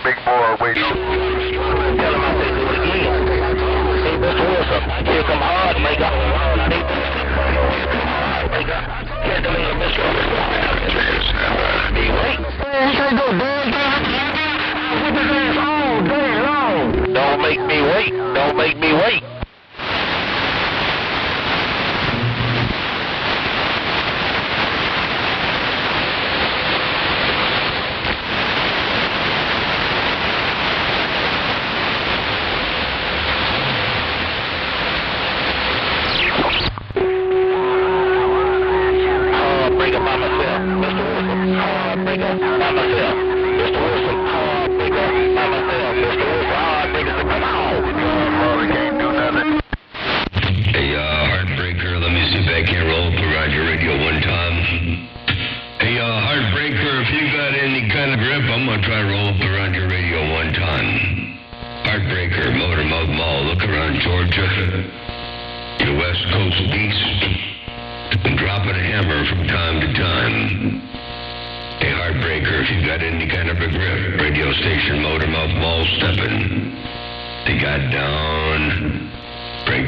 big boy waiting. Tell him I said do it again. Hey, Mr. Wilson, here come hard, nigga. Get the man, Mr. He wait. He can't go down. Put his ass all day long. Don't make me wait. Don't make me wait. Heartbreaker, let me see if I can roll up around your radio one time. Hey, Heartbreaker, if you got any kind of grip, I'm gonna try to roll up around your radio one time. Heartbreaker, Motormouth Mall, look around Georgia, your West Coast beast, and dropping a hammer from time to time. Hey, Heartbreaker, if you got any kind of a grip, radio station, Motormouth Mall, stepping. They got down, break.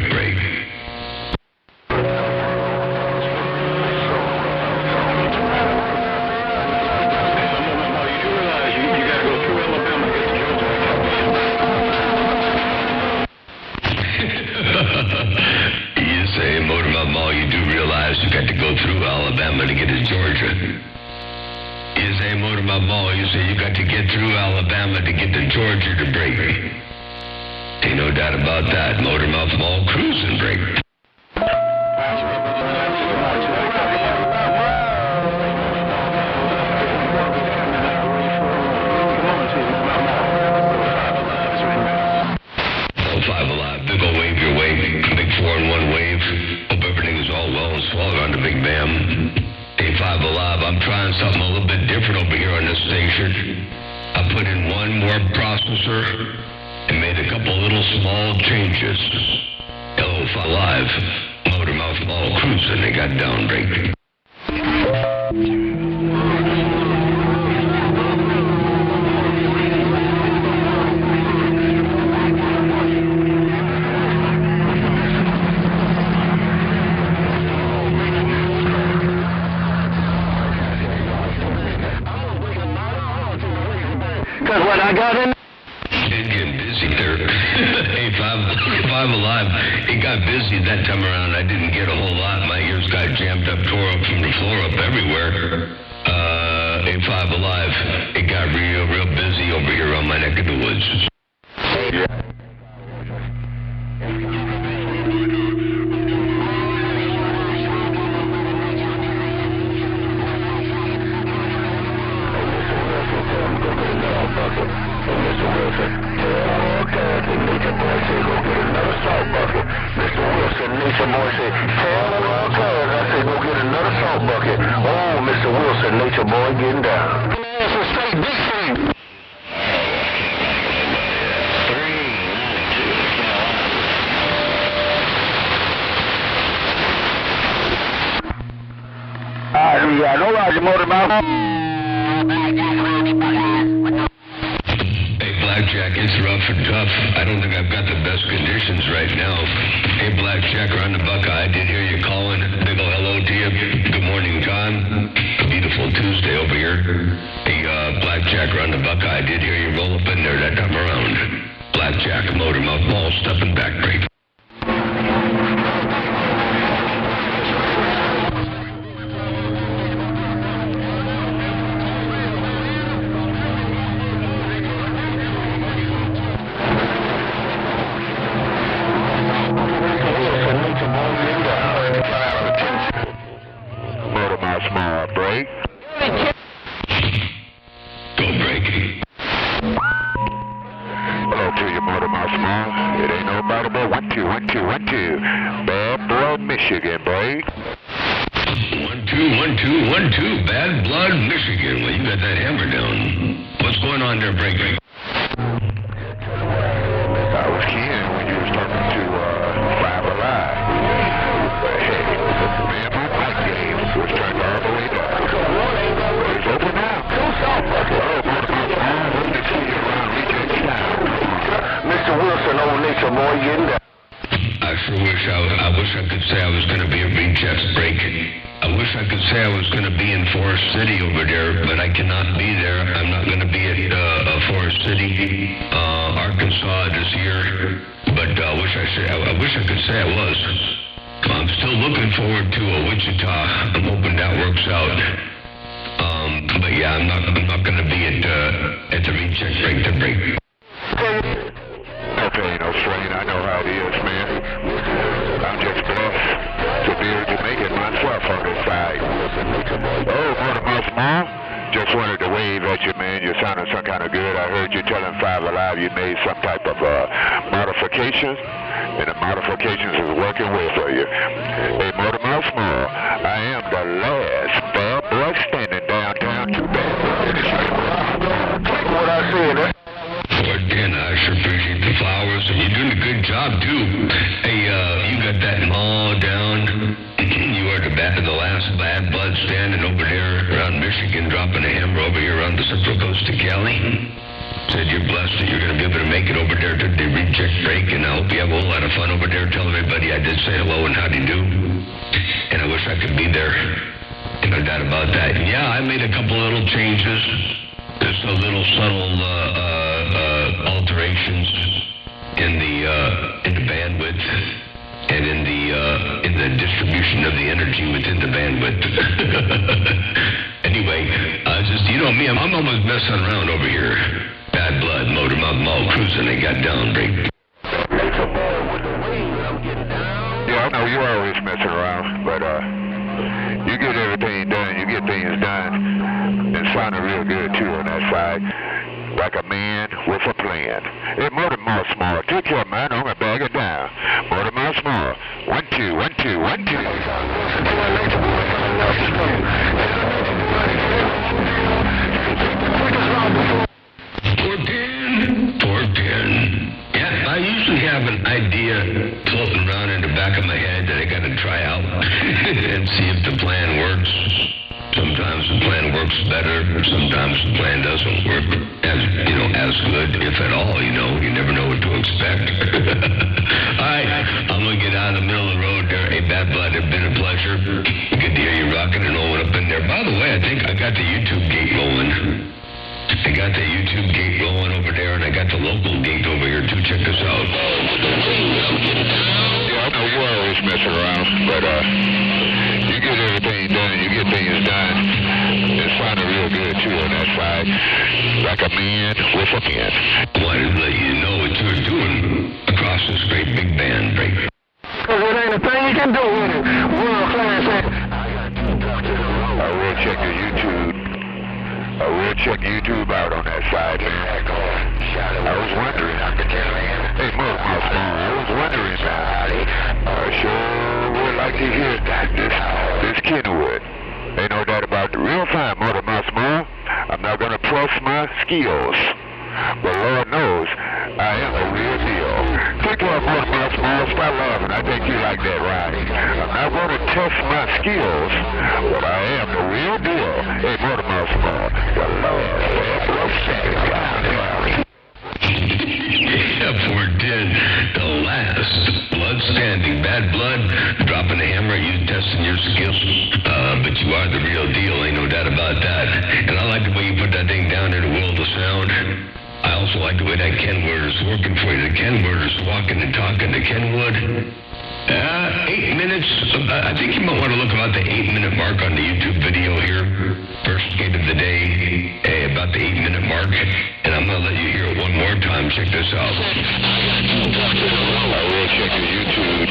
You say, Motormouth Mall, you do realize you got to go through Alabama to get to Georgia. You say, Motormouth Mall, you say you got to get through Alabama to get to Georgia to break. Ain't no doubt about that. Motormouth Mall, cruising break. Big ol' wave your way, big 4-in-1 wave. Hope everything is all well and swallowed on the Big Bam. A5 Alive, I'm trying something a little bit different over here on this station. I put in one more processor and made a couple little small changes. L5 Alive, Motormouth Mall cruising, they got down break. Cause what I got in Getting busy there. Hey, five Alive, it got busy that time around. I didn't get a whole lot. My ears got jammed up, tore up from the floor up everywhere. Hey, 5 Alive, it got real busy over here on my neck of the woods. Mr. Wilson, Nature Boy getting down. Yeah, no Roger Motormouth. Hey, Blackjack, it's rough and tough. I don't think I've got the best conditions right now. Hey, Blackjack, around the Buckeye, I did hear you calling. Big ol' hello to you. Good morning, Tom. Beautiful Tuesday over here. Hey, Blackjack, around the Buckeye, I did hear you roll up in there that time around. Blackjack, Motormouth Mall, stepping back break. Small break. Go breaking. Hello to you, Motormouth Small. It ain't nobody but 1, 2, 1, 2, 1, 2. Bad Blood, Michigan, break. 1, 2, 1, 2, 1, 2. Bad Blood, Michigan. Well, you got that hammer down. What's going on there, break? I was keying when you was talking to 5 Alive. Man, my mic game was turned all the way down. It's open now. Hello, Motormouth Small. Let me see you around. make some more getting down. I sure wish I could say I was going to be at Rejects Break. I wish I could say I was going to be in Forest City over there, but I cannot be there. I'm not going to be at Forest City, Arkansas this year. But I wish I could say I was. I'm still looking forward to Wichita. I'm hoping that works out. But yeah, I'm not going to be at the Rejects Break to break. Okay, no strain. I know how it is, man. I'm just blessed to be able to make it myself on this side. Oh, Mortimer Small, just wanted to wave at you, man. You sounded some kind of good. I heard you telling 5 Alive you made some type of modifications, and the modifications is working well for you. Hey, Mortimer Small, I am the last bad boy standing downtown. Too bad. Take what I said, Again, I sure appreciate the flowers, and you're doing a good job, too. Hey, you got that mall down. You are the last bad blood standing over there around Michigan, dropping a hammer over here around the Central Coast of Cali. Said you're blessed that you're going to be able to make it over there to the Reject Break, and I hope you have a whole lot of fun over there. Tell everybody I did say hello and how do you do. And I wish I could be there. No doubt about that. And yeah, I made a couple little changes. Just a little subtle alterations in the bandwidth and in the distribution of the energy within the bandwidth. Anyway, just you know me, I'm almost messing around over here. Bad blood, motor mouth, mall cruising, they got down break. Yeah, I know you're always messing around, but you get everything done. You get things done. And sounded real good, too, on that side. Like a man with a plan. Hey, Mortimer Small, take care, man. I'm going to bag it down. Mortimer Small. 1, 2, 1, 2, 1, 2. 410. Yeah, I usually have an idea floating around in the back of my head that I got to try out and see if the plan works. Sometimes the plan works better, sometimes the plan doesn't work as good, if at all, you never know what to expect. All right, I'm going to get out of the middle of the road there. Hey, Bad Blood, it's been a pleasure. Good to hear you rocking and rolling up in there. By the way, I think I got the YouTube gate rolling. I got the YouTube gate rolling over there, and I got the local gate over here, too. Check this out. Yeah, I know you're always messing around, but you get everything done, you get things done. It sounded real good, too, on that side. Like a man with a pen. Wanted to let you know what you're doing across this great big band break. because it ain't a thing you can do with it. World class. I will check your YouTube. I will check YouTube out on that side, man. I was wondering. Hey, Mark, I was wondering, man. I sure would like to hear this Kenwood. Ain't no doubt about the real fine motor, my small. I'm not going to press my skills. But Lord knows, I am a real deal. Take care of motor, my small. Stop laughing. I think you like that, right? I'm not going to test my skills, but I am the real deal. Hey, motor, my small. The Lord, the last blood standing, Bad Blood, dropping a hammer, you testing your skills, but you are the real deal, ain't no doubt about that. And I like the way you put that thing down in the world of sound. I also like the way that Kenwood is working for you. The Kenwood is walking and talking to Kenwood. 8 minutes, I think you might want to look about the 8-minute mark on the YouTube video here. First gate of the day, about the 8-minute mark. And I'm going to let you hear it one more time. Check this out. I will check your YouTube.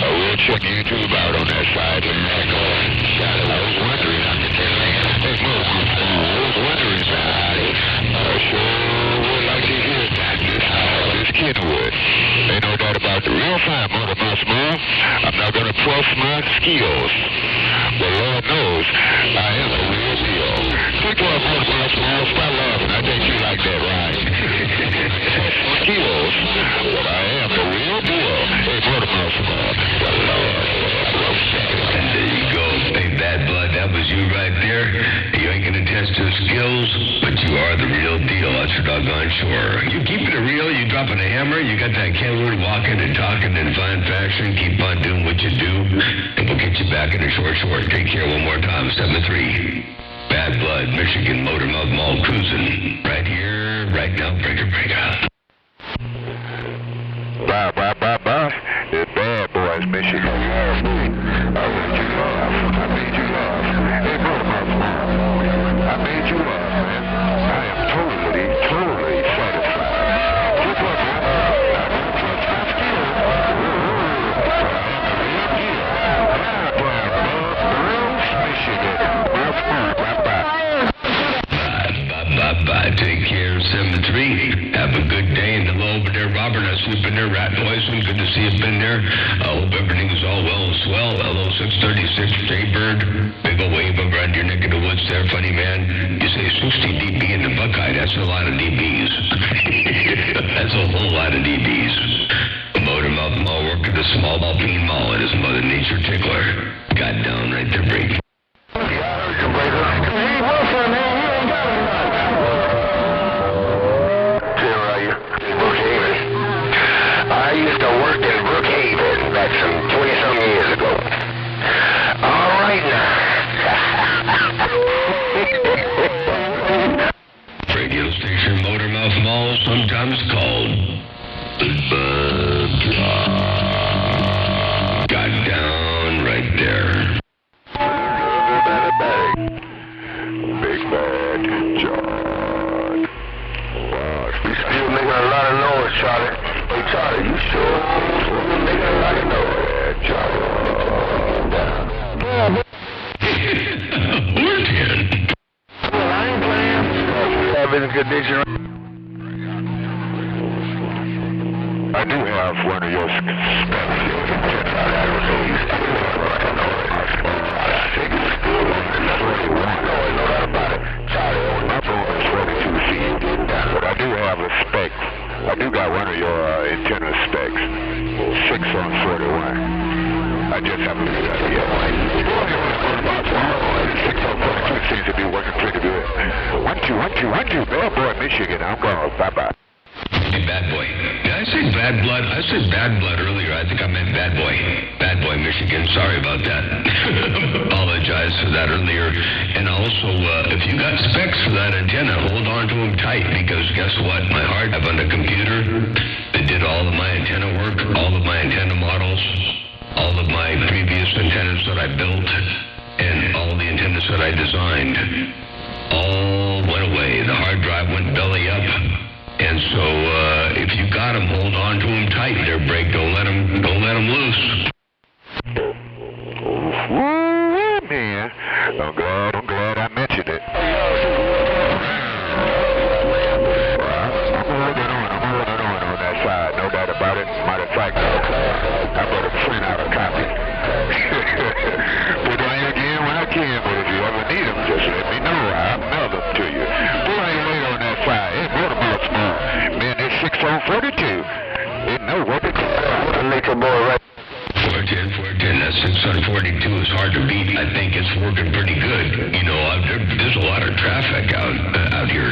I will check YouTube out on that side. I was wondering. Hey, Mo, I was wondering, man. I sure would like to hear this Kenwood. Ain't no doubt about the real fine motor, my small. I'm not going to press my skills. But Lord knows, I am a real deal. Take care of motor, my small. Stop laughing. I think you like that, right? Skills, but I am the real deal. Hey, motor, my small. The Lord. There you go. Hey, Bad Blood, that was you right there. You ain't going to test your skills, but you are the real deal. That's for doggone sure. Shore. You keeping it real, you dropping a hammer, you got that Kenwood walking and talking in fine fashion, keep on doing what you do, and we'll get you back in the short. Take care one more time, 7-3. Bad Blood, Michigan, Motormouth Mall cruising. Right here, right now, breaker. Bye. It's Bad Boys, Michigan. I made you laugh. Hey, Motormouth Mall. I made you laugh, man. I am totally satisfied. Keep up, man. I don't trust my skill. Michigan. Bye. Take care, 7-3. Have a good day. And hello over there, Robert. I sleep in there. Rat Poison, good to see you in there. I hope everything is all well and swell. Hello, 636, Jaybird. Big ol' wave over on your neck of the woods there, funny man. You say 60 dB in the Buckeye. That's a lot of dBs. That's a whole lot of dBs. Motormouth Mall working the small ball peen mall at his Mother Nature tickler. Got down right there, break. I used to work in Brookhaven back some 20-some years ago. All right now. Radio station Motormouth Mall, sometimes called got down right there. Big Bad John. Wow, You still making a lot of noise, Charlie. Hey, Charlie, you sure? You're making a lot of noise. John. We're 10. Well, I ain't playing. Having condition. I do have one of your specs. But I do have a spec. I do got one of your antenna specs. 6 on 41. I just haven't figured out yet. 6 on 42 seems to be working pretty good. 1-2. Bad Boy, Michigan. I'm gone. Bye-bye. Hey, Bad Boy. Did I say Bad Blood? I said Bad Blood earlier. I think I meant Bad Boy. Bad Boy, Michigan. Sorry about that. Apologize for that earlier. And also, if you got specs for that antenna, hold on to them tight, because guess what? My hard drive on the computer that did all of my antenna work, all of my antenna models, all of my previous antennas that I built, and all the antennas that I designed, all went away. The hard drive went belly up. And so, if you got them, hold on to them tight. There, break. Don't let them loose. Woo, man. I'm glad I mentioned it. I'm holding on that side. No doubt about it. Matter of fact, I better print out a copy. Put on again when I can, but if you ever need them, just let me know. I'll mail them to you. Boy, ain't wait on that side. Hey, Motormouth Mall. Man, it's 6 on 42. Didn't know what to do. What a liquor boy, right? 410, that 6 on 42 is hard to beat. I think it's working pretty good. You know, there's a lot of traffic out here.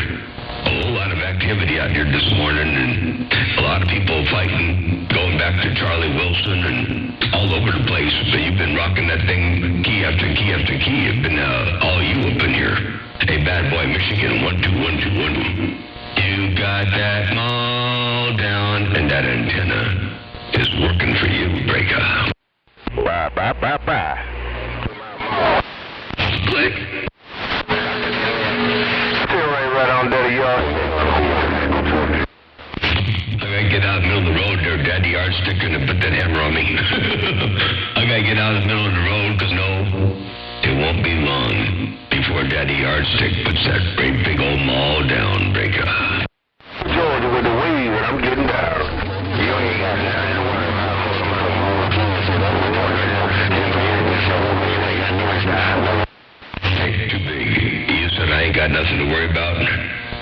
A whole lot of activity out here this morning, and a lot of people fighting, going back to Charlie Wilson and all over the place. But you've been rocking that thing key after key after key. You've been all you up in here. Hey, Bad Boy, Michigan, 1-2. You got that mall down, and that antenna is working for you, Breaker. Bye. Click. Still right on dirty yard. I gotta get out in the middle of the road there. Daddy Yardstick gonna put that hammer on me. I gotta get out in the middle of the road, because no, it won't be long before Daddy Yardstick puts that great big old mall down, Breaker. Georgia with the wave, and I'm getting down. You ain't got nothing to worry about. Hey, too big. You said I ain't got nothing to worry about.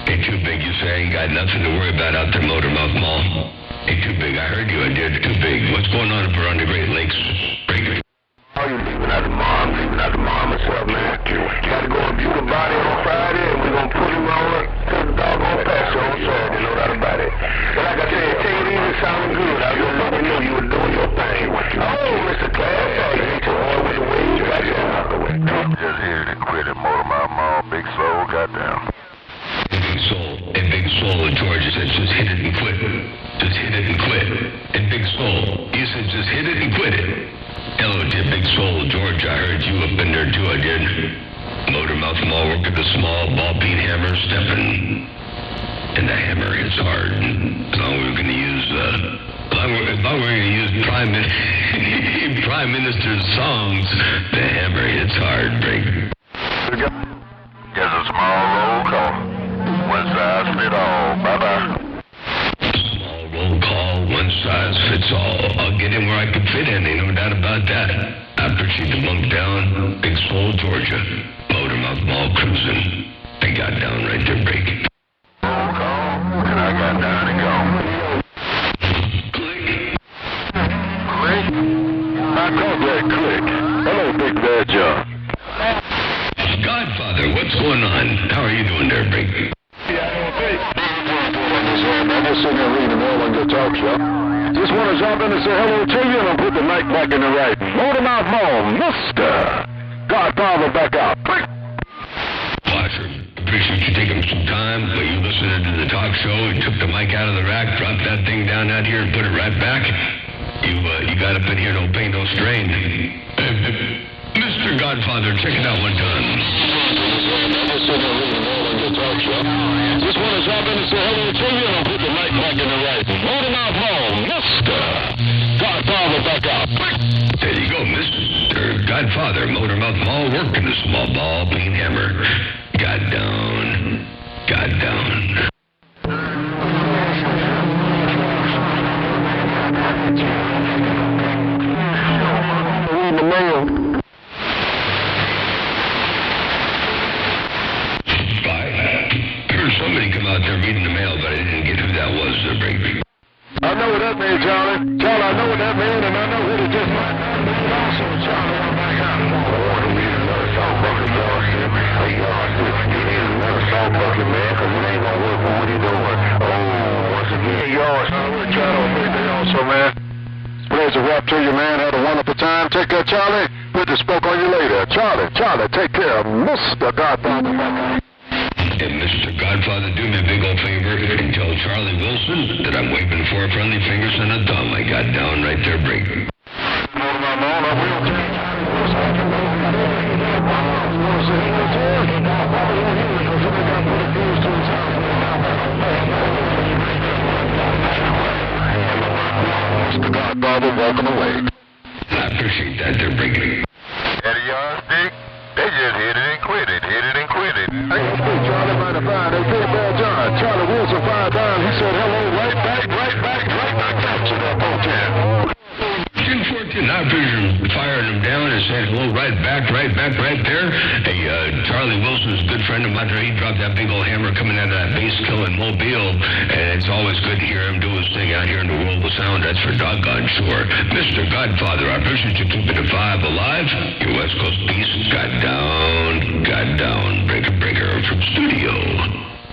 Hey, too big. You say I ain't got nothing to worry about out there, Motormouth Mall. Hey, too big. I heard you. I did. Too big. What's going on up around the Great Lakes? Breaker. Oh, you leaving out the mom. What's up, man? Got to go and view the body on Friday, and we're going to put him on up. another doggone patch on Saturday, no doubt about it. But like I said, take it easy, sounding good. I just let you know you were doing your thing. Oh, Mr. Class, you ain't your boy with the way you got your out the way. Just hit it and quit it, Motormouth Mall, Big Soul, goddamn. And Big Soul, George said, just hit it and quit it. Just hit it and quit. And Big Soul, you said, just hit it and quit it. Hello to Big Soul, George, I heard you up in there too, I did. Motormouth Mall working the small ball peen hammer stepping. And the hammer hits hard. As long as we're going to use, Prime Minister's songs, the hammer hits hard, break. Just a small roll call. One size fit all. Bye-bye. Small roll call, one size fits all. I'll get in where I can fit in, ain't no doubt about that. I appreciate the bump down, Big Soul, Georgia. Motormouth Mall cruising. I got down right there, break. Roll call, and I got down and gone. Click. Click? I called that click. Hello, Big Bad John. Godfather, what's going on? How are you doing there, break? I'm just sitting here reading all on your talk show. Just want to jump in and say hello to you and put the mic back in the right. Motormouth Mall, Mr. Godfather back out. Click. Well, I sure appreciate you taking some time, but you listened to the talk show and took the mic out of the rack, dropped that thing down out here and put it right back. You got up in here, no pain, no strain. Mr. Godfather, check it out one time. Just want to drop in and say hello to you and put the mic back in the right. Motormouth Mall, Mr. Godfather back out. There you go, Mr. Godfather. Motormouth Mall working the small ball peen hammer. Got down. Got down. Read the mail. Somebody come out there reading the mail, but I didn't get who that was, Break. I know what that means, Charlie. Charlie, I know what that means, and I know who it just might not mean also, Charlie. I'm back out. I want to read another song bucket, y'all. Hey, y'all, you need another song bucket, man, because it ain't gonna work for what you doing. Oh, once again, y'all, we're trying to make it also, man. Praise the rap to you, man. Had a wonderful time. Take care, Charlie. Good to spoke on you later. Charlie, take care. Mr. Godfather. And Mr. Godfather, do me a big old favor and tell Charlie Wilson that I'm waving 4 friendly fingers and a thumb. I got down right there, break. Mr. Godfather, walking away. I appreciate that, they're breaking. Eddie Yardstick, they just hit it and quit it, hit it and quit it. Hey, Charlie might have found they Big Bad John. Charlie Wilson fired down. He said hello, right back to that hotel. 10-14, I appreciate firing him down and saying hello right back there. Hey, Charlie Wilson's a good friend of mine. He dropped that big old hammer coming out of that bass killing Mobile, and it's always good to hear him do his thing out here in the world of sound. That's for doggone sure. Mr. Godfather, I appreciate you keeping the vibe alive. Your West Coast Beast got down, breaker from Studio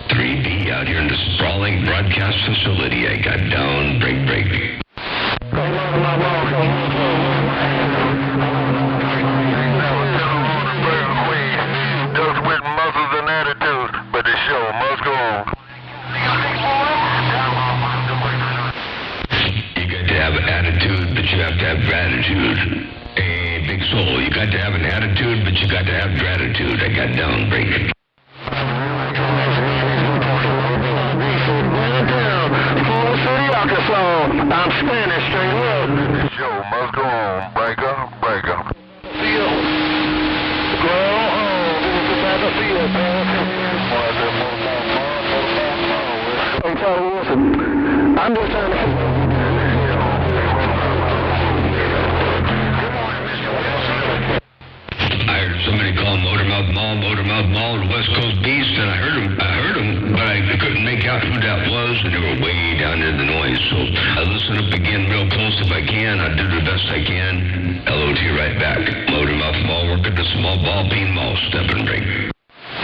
3B out here in the sprawling broadcast facility. I got down, break. Just with muscles and attitude, but the show must go on. You got to have an attitude, but you have to have gratitude. Hey, Big Soul, you got to have an attitude, but you got to have gratitude. I got down, break. I'm standing straight up. The show must go on. Breaker. Go home. This is the field, man. I'm Charlie Wilson. I'm just trying to... I heard somebody call Motormouth Mall, the West Coast Beast, and I heard him, but I couldn't make out who that was, and they were way down in the noise. So I listen up again real close if I can. I do the best I can. LOT right back. Motormouth Mall working the small ball peen mall stepping break.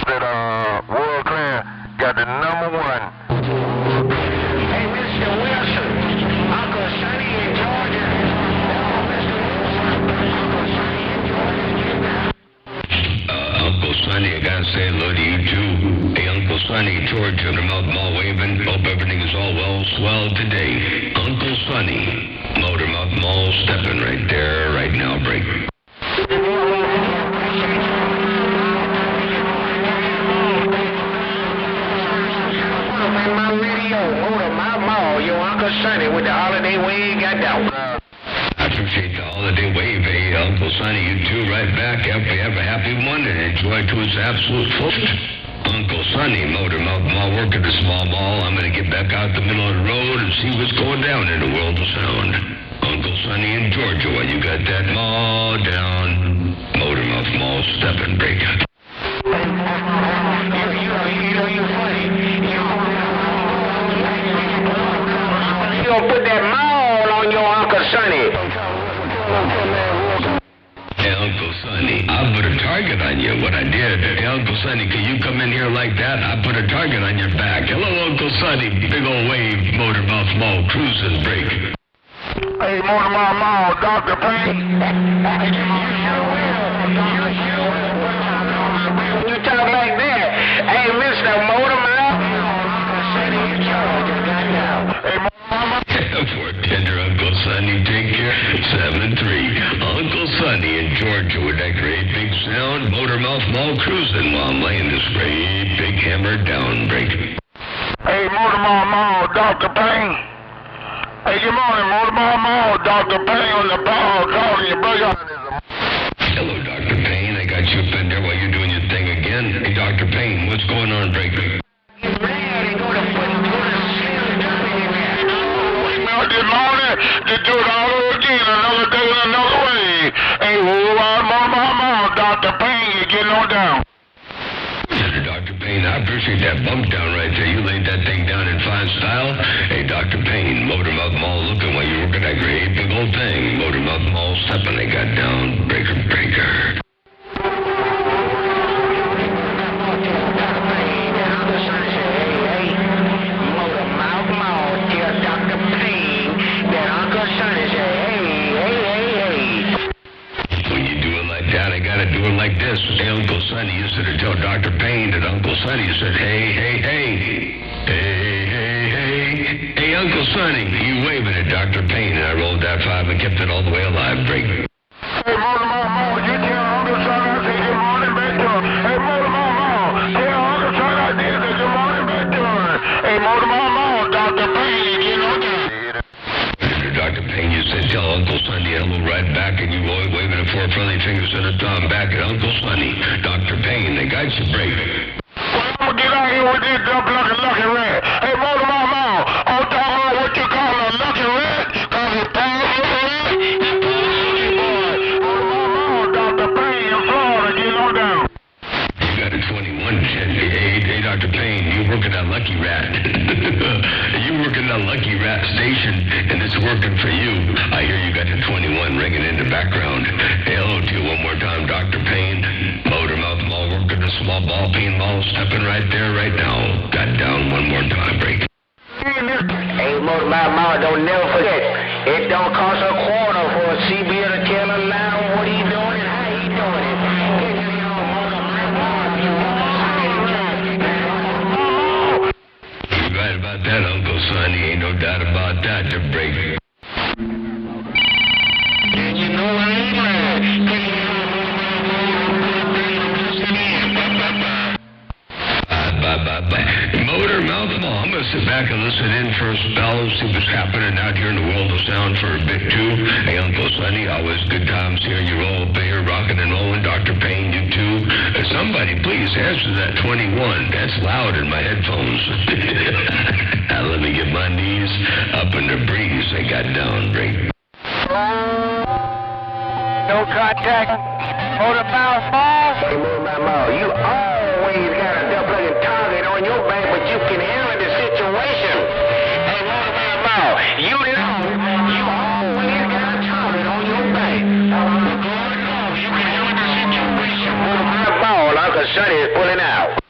That World Clan got the number all swell today. Uncle Sonny, Motormouth Mall, stepping right there, right now, break. My radio, Motormouth Mall, your Uncle Sonny with the holiday wave got down. I appreciate the holiday wave, hey, Uncle Sonny, you too, right back. Have a happy one and enjoy to its absolute fullest. Uncle Sonny, Motormouth Mall, work at the small mall. I'm going to get back out the middle of the road and see what's going down in the world of sound. Uncle Sonny in Georgia, while you got that mall down. Motormouth Mall, stepping break. You know, you're funny. You gonna put that mall on your Uncle Sonny. Hey, Uncle Sonny, I put a target on you. What I did, hey, Uncle Sonny, can you come in here like that? I put a target on your back. Hello, Uncle Sonny. Big old wave, Motormouth Mall, cruising break. Hey, Motormouth Mall, Dr. Payne. You talk like that. Hey, Mr. Motormouth. Hey, For tender Uncle Sonny, take care. 7-3. Uncle Sonny in Georgia with that great big sound. Motormouth Mall cruising while I'm laying this great big hammer down break. Hey, Motormouth Mall, Dr. Payne. Hey, good morning, Motormouth Mall, Dr. Payne on the ball calling you, brother. Hello, Dr. Payne. I got you up in there while you're doing your thing again. Hey, Dr. Payne, what's going on, break? This morning, to do it all over again, another day and another way. Hey, Motormouth Mall, Dr. Payne, you're getting on down. Dr. Payne, I appreciate that bump down right there. You laid that thing down in fine style. Hey, Dr. Payne, Motormouth Mall looking while you're working that great big old thing. Motormouth Mall stepping, they got down. Breaker, breaker. Do it like this. Hey, Uncle Sonny used to tell Dr. Payne that Uncle Sonny said, hey, hey, hey. Hey, hey, hey. Hey, Uncle Sonny, you waving at Dr. Payne, and I rolled that 5 and kept it all the way alive, break. Hey, Motormouth Mall, you tell Uncle Sonny I said good morning back to him. Hey, Motormouth Mall, tell Uncle Sonny I said good morning back to him. Hey, Motormouth Mall, Dr. Payne, you get on down. Dr. Payne, you said tell Uncle Sonny hello right back, and you waving the 4 friendly fingers and a thumb back at Uncle Sonny. Dr. Payne, they got you break. Well, I'm gonna get out here with this dumb-looking lucky rat. Hey, Motormouth Mall, I'm talking about what you call a lucky rat, cause it's powerful rat. Motormouth Mall, Dr. Payne in Florida, get on down. You got a 21, hey, Dr. Payne, you working that lucky rat. You working that lucky rat station, and it's working for you. I hear you got the 21 ringing in the background. Hey, hello to you one more time, Dr. Payne. Motormouth Mall working the small ball peen mall, stepping right there, right now. Got down one more time, break. Hey, Motormouth Mall, don't never forget, it don't cost a quarter for a CBL to tell a lie what he doing and how he doing it. You're right about that, Uncle Sonny. Ain't no doubt about that, to break. And you know I ain't lying. Motormouth Mall. I'm going to sit back and listen in for a spell, see what's happening out here in the world of sound for a bit, too. Hey, Uncle Sonny, always good times hearing you roll up here, rocking and rolling. Dr. Payne, you too. Somebody, please answer that 21. That's loud in my headphones. Now let me get my knees up in the breeze. They got down, break. No contact. Motormouth Mall. Hey, Motormouth Mall, you always got a double-looking target on your back, but you can handle the situation. Hey, Motormouth Mall, you know you always got a target on your back. You can handle the situation. Motormouth Mall, Uncle Sonny is pulling out.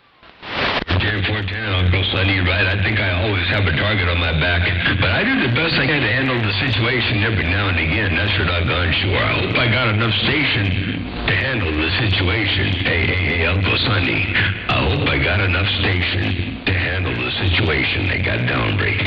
410, Uncle Sonny, right? I think I always have a target on my back, but I do the best I can to handle the situation every now and again. That's for doggone sure. I hope I got enough station to handle the situation. Hey, Uncle Sonny, I hope I got enough station to handle the situation. They got down break.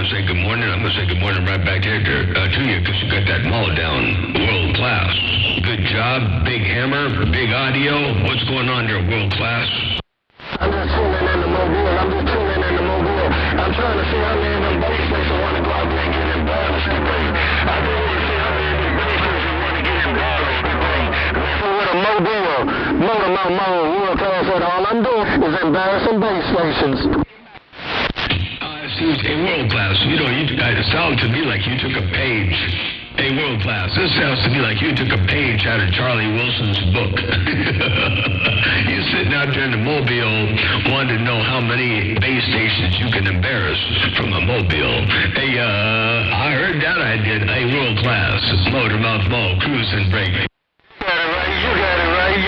to say good morning. I'm going to say good morning right back there to you because you got that mall down. World class. Good job. Big hammer. Big audio. What's going on there, world class? I'm just tuning in the mobile. I'm trying to see how many of them base stations want to go out there and get embarrassed today. I just want to see how many of them base stations want to get embarrassed today. With a mobile, motor my mode, world class, and all I'm doing is embarrassing base stations. Hey, world class, you know, it sounds to me like you took a page. Hey, world class, this sounds to me like you took a page out of Charlie Wilson's book. You sitting out there in the mobile wanting to know how many base stations you can embarrass from a mobile. Hey, I heard that I did. Hey, world class, motor mouth mall, cruise and brake. You got it right.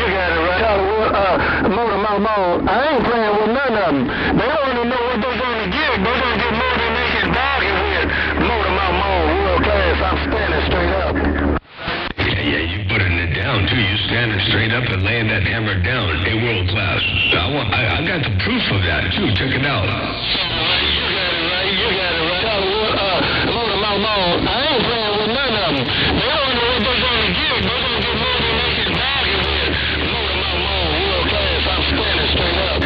Motor mouth mall. I ain't playing with none of them. They don't want to know what they're going to get. They're going to get more than they can bargain with. Motor mouth mall, world class. I'm standing straight up. Yeah, you putting it down too. You standing straight up and laying that hammer down. Hey, world class. I got the proof of that too. Check it out. You got it right. Motor mouth mall. I ain't playing with none of them. They don't know what they're going to get. They're going to get more than they can bargain with. Motor mouth mall, world class. I'm standing straight up.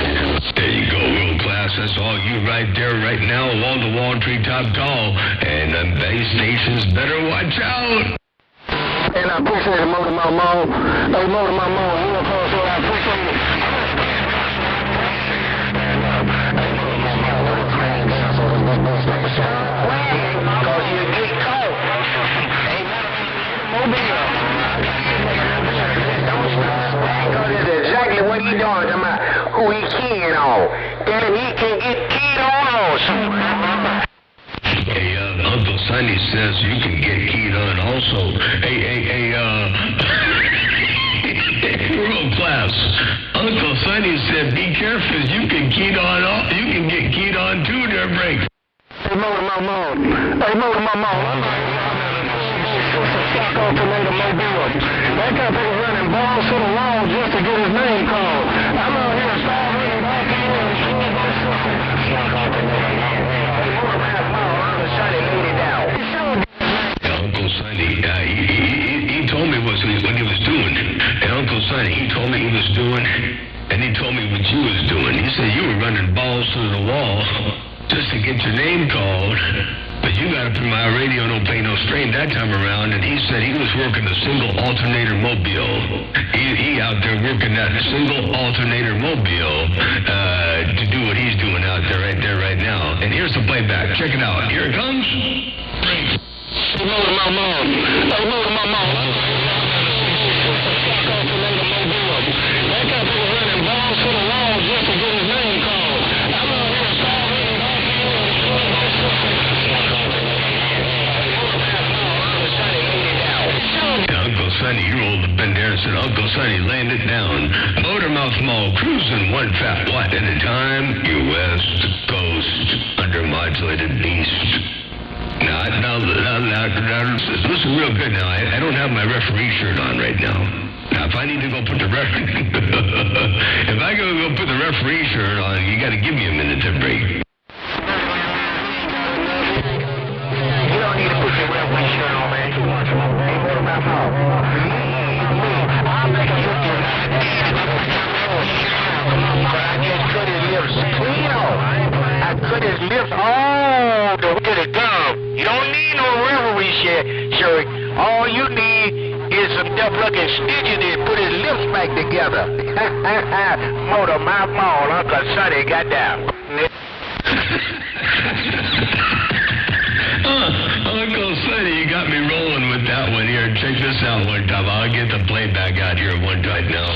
There you go, world class. That's all you right there, right now, wall-to-wall, treetop tall. And the base stations better watch out. And I appreciate it, Motor Mouth Mall. Hey, Motor Mouth Mall, world class, so I appreciate it. Because you get caught. Mobile. Because it's exactly what he doing, who he keying on. And he can get keyed on also. Hey, Uncle Sonny says you can get keyed on also. Hey, world class. Uncle Sonny said be careful, you can get keyed on too, there, break. Hey, Motor Mouth Mall. Hey, Motor Mouth Mall. That guy was running balls to the wall just to get his name called. I'm out here starting back in Uncle Sonny, he told me what he was doing. And Uncle Sonny, he told me he was doing, and he told me what you was doing. He said you were running balls to the wall just to get your name called. But you got up in my radio, no pay, no strain that time around, and he said he was working a single alternator mobile. He out there working that single alternator mobile to do what he's doing out there, right now. And here's the playback. Check it out. Here it comes. Hey, Motor Mouth Mall. Hey, Motor Mouth Mall. That guy was running balls to the wall just to get his name called. I'm out here starting back in. Uncle Sonny, you rolled up in there and said, Uncle Sonny, laying it down. Motor Mouth Mall, cruising one fat watt at a time. You West Coast undermodulated beast. Now, listen real good now. I don't have my referee shirt on right now. Now, if I need to go put the referee shirt on, you got to give me a minute to break. You don't need to put your referee shirt on, man. Hey, Motor Mouth Mall. I'll make a look at but I just cut his lips clean off. I cut his lips all to get it done. You don't need no referee shirt. All you need is some tough-looking stitches to put his lips back together. Motor Mouth Mall, Uncle Sonny got down. Uncle Sonny, you got me rolling with that one here. Check this out one time. I'll get the playback out here one time now.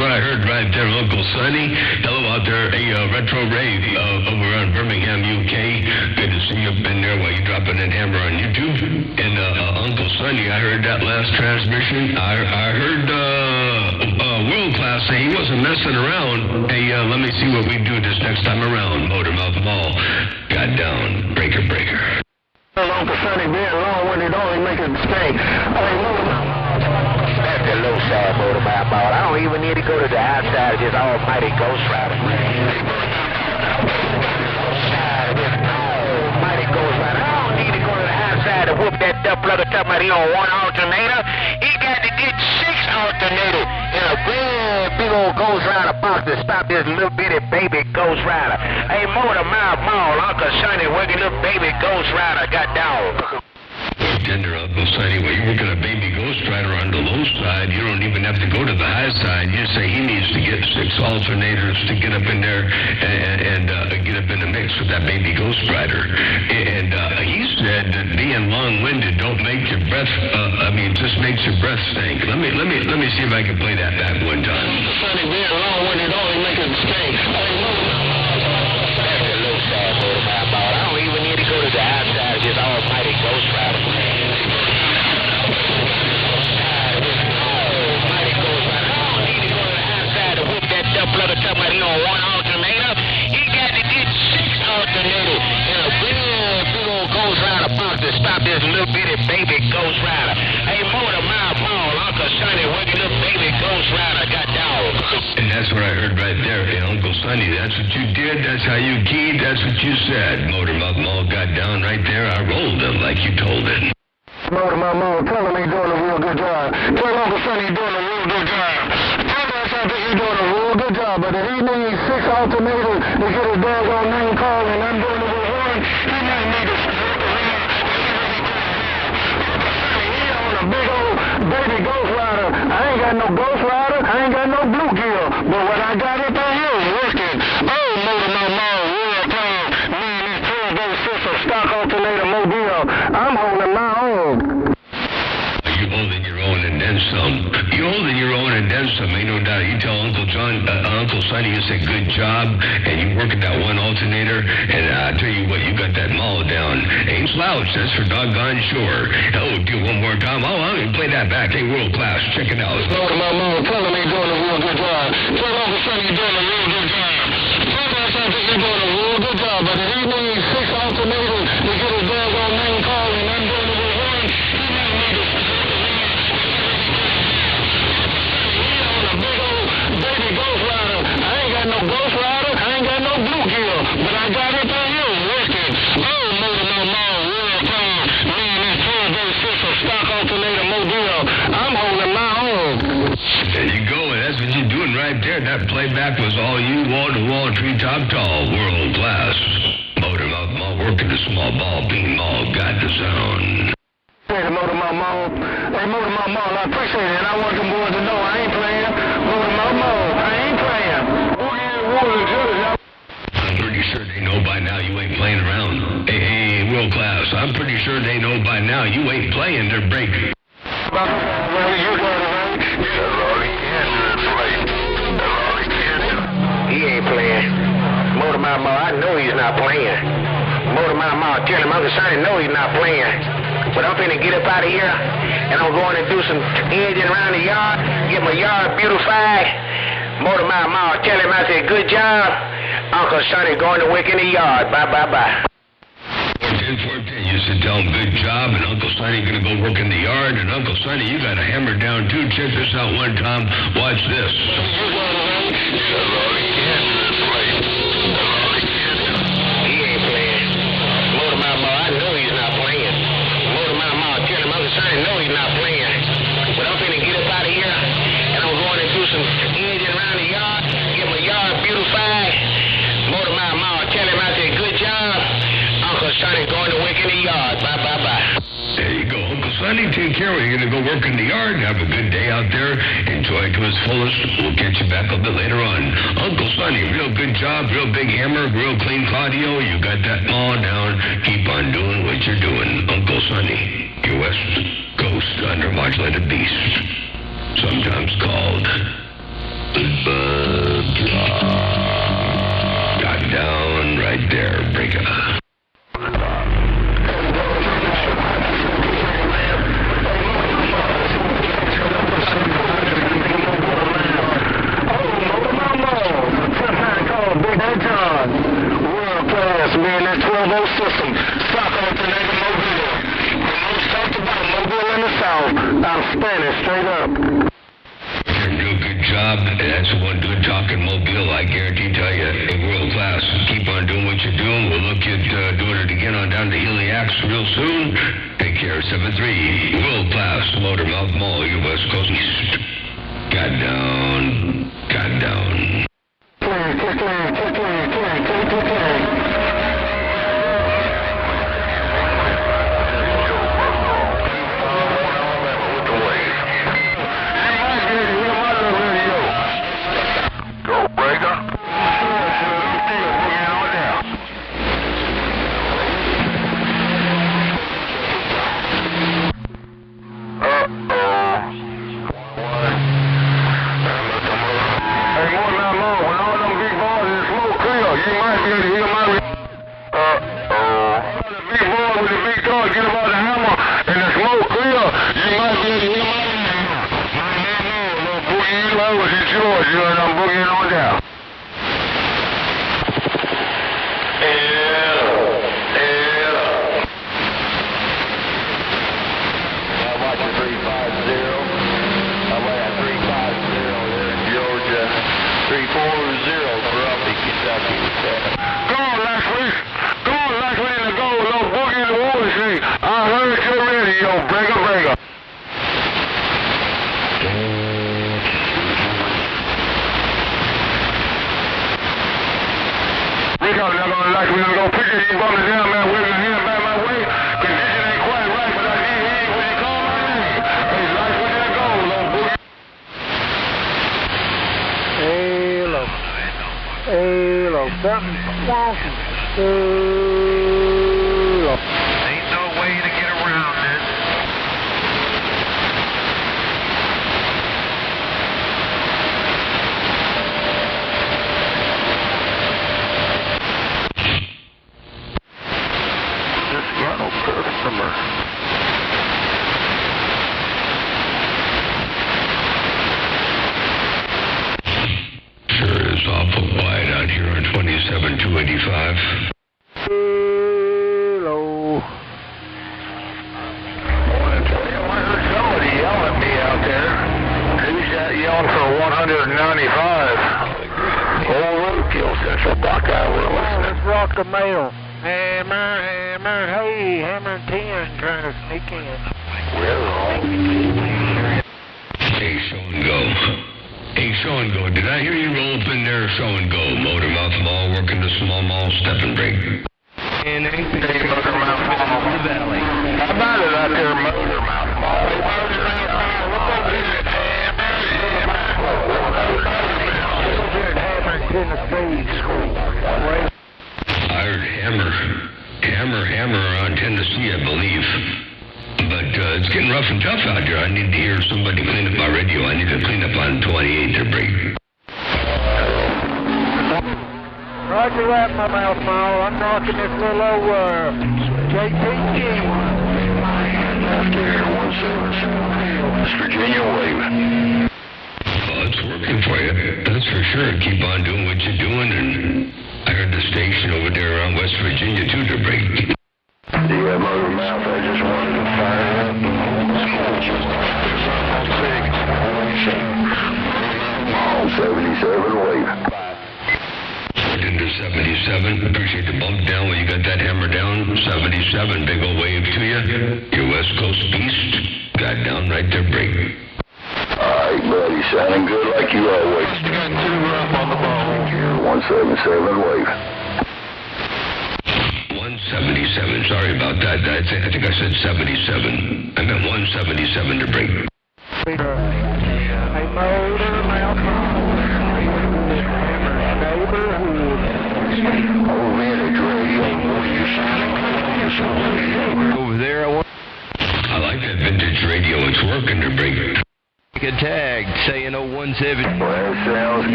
What I heard right there, Uncle Sonny. Hello out there, Retro Ray over on Birmingham, UK. Good to see you up in there while you dropping that hammer on YouTube. And Uncle Sonny, I heard that last transmission. I heard World Class say he wasn't messing around. Hey, let me see what we do this next time around. Motormouth Mall got down. Breaker. Uncle Sonny being long-winded, don't make a mistake. That's the low side Motormouth Mall. I don't even need to go to the outside of this almighty Ghost Rider. Almighty Ghost Rider. I don't need to go to the outside to whoop that duck plugger talking about he on one alternator. He got to get 6 alternators in a big old Ghost Rider box to stop this little bitty baby Ghost Rider. Hey, Motormouth Mall, Uncle Sonny working little baby Ghost Rider got down. Tender Uncle Sonny, when you're working a baby Ghost Rider on the low side, you don't even have to go to the high side. You say he needs to get 6 alternators to get up in there and get up in the mix with that baby Ghost Rider. And he said that being long-winded don't make your breath, just makes your breath stink. Let me see if I can play that back one time. Sonny being long-winded, don't make a mistake. That's the low side Motormouth Mall. I don't even need to go to the outside of this almighty Ghost Rider. Plugger talking about he on one alternator. He got to get 6 alternators in a big old Ghost Rider box to stop this little bitty baby Ghost Rider. Hey, Motormouth Mall, Uncle Sonny working little baby Ghost Rider got down. And that's what I heard right there. Hey, Uncle Sonny, that's what you did. That's how you keyed. That's what you said. Motormouth Mall got down right there. I rolled him like you told it. Motormouth Mall, tell him he's doing a real good job. Tell Uncle Sonny he's doing a real good job. Tell him he's doing a real good job, but if he needs 6 alternators to get his doggone name called and I'm doing it with one, he might need to he on a big old baby Ghost Rider. I ain't got no Ghost Rider, I ain't got no bluegill, but what I got up in here is working. Oh, Motormouth Mall, real time. Me and this turbo system stock alternator mobile, I'm holding my own. You holding your own and then some. You holding your own and then some, ain't no doubt. You tell Uncle Sonny you said good job, and you working that one alternator, and I tell you what, you got that mall down. Ain't slouch, that's for doggone sure. Oh, do it one more time. Oh, I'm gonna play that back. Hey, World Class, check it out. Motormouth Mall, tell him he's doing a real good job. Tell Uncle Sonny he's doing a real good job. Tell Uncle Sonny he's doing a real good job, but if he needs 6 alternators to get his doggone name called and I'm doing it with one, he might need to baby Ghost Rider. I ain't got no Ghost Rider, I ain't got no bluegill, but I got it on you, working. Oh, Motormouth Mall, real time. Me and this turbo system stock alternator mobile, I'm holding my own. There you go, and that's what you're doing right there. That playback was all you, wall-to-wall, treetop tall, World Class. Motormouth Mall working the small ball, bean mall, got the sound. Hey, Motormouth Mall. Hey, Motormouth Mall, I appreciate it. I want them boys to know I ain't playing. Motormouth Mall, I ain't playing. I'm pretty sure they know by now you ain't playing around. Hey, World Class, I'm pretty sure they know by now you ain't playing their break. Well, you got it, right? That's all he can do is play. That's all he can do. He ain't playing. Motormouth Mall, I know he's not playing. Motormouth Mall, tell him Uncle Sonny know he's not playing. But I'm finna get up out of here, and I'm going to do some edging around the yard, get my yard beautified. Motormouth Mall, tell him I said, good job. Uncle Sonny going to work in the yard. Bye. 10-14, you said tell him good job, and Uncle Sonny gonna go work in the yard, and Uncle Sonny, you got a hammer down too. Check this out one time. Watch this. That's all he can do is play. That's all he can do. He ain't playing. Motormouth Mall, I know he's not playing. Motormouth Mall, tell him Uncle Sonny know he's not playing. But I'm finna get up out of here, and I'm going to do some edging around the yard, get my yard beautified. Motormouth Mall, tell him I said good job. Uncle Sonny going to work in the yard. Bye. There you go, Uncle Sonny. Take care. We're gonna go work in the yard. Have a good day out there. Enjoy to its fullest. We'll catch you back a bit later on. Uncle Sonny, real good job, real big hammer, real clean Claudio. You got that maw down. Keep on doing what you're doing, Uncle Sonny. Your West Coast undermodulated beast, sometimes called the Bug Drop. Got down right there, breaker. I'm standing straight up. You're doing a good job. That's the one doing talking Mobile. I guarantee tell you, hey, world class. Keep on doing what you're doing. We'll look at doing it again on down to Heliax real soon. Take care. 7-3. World class. Motormouth Mall, your West Coast East. Got down. Got down.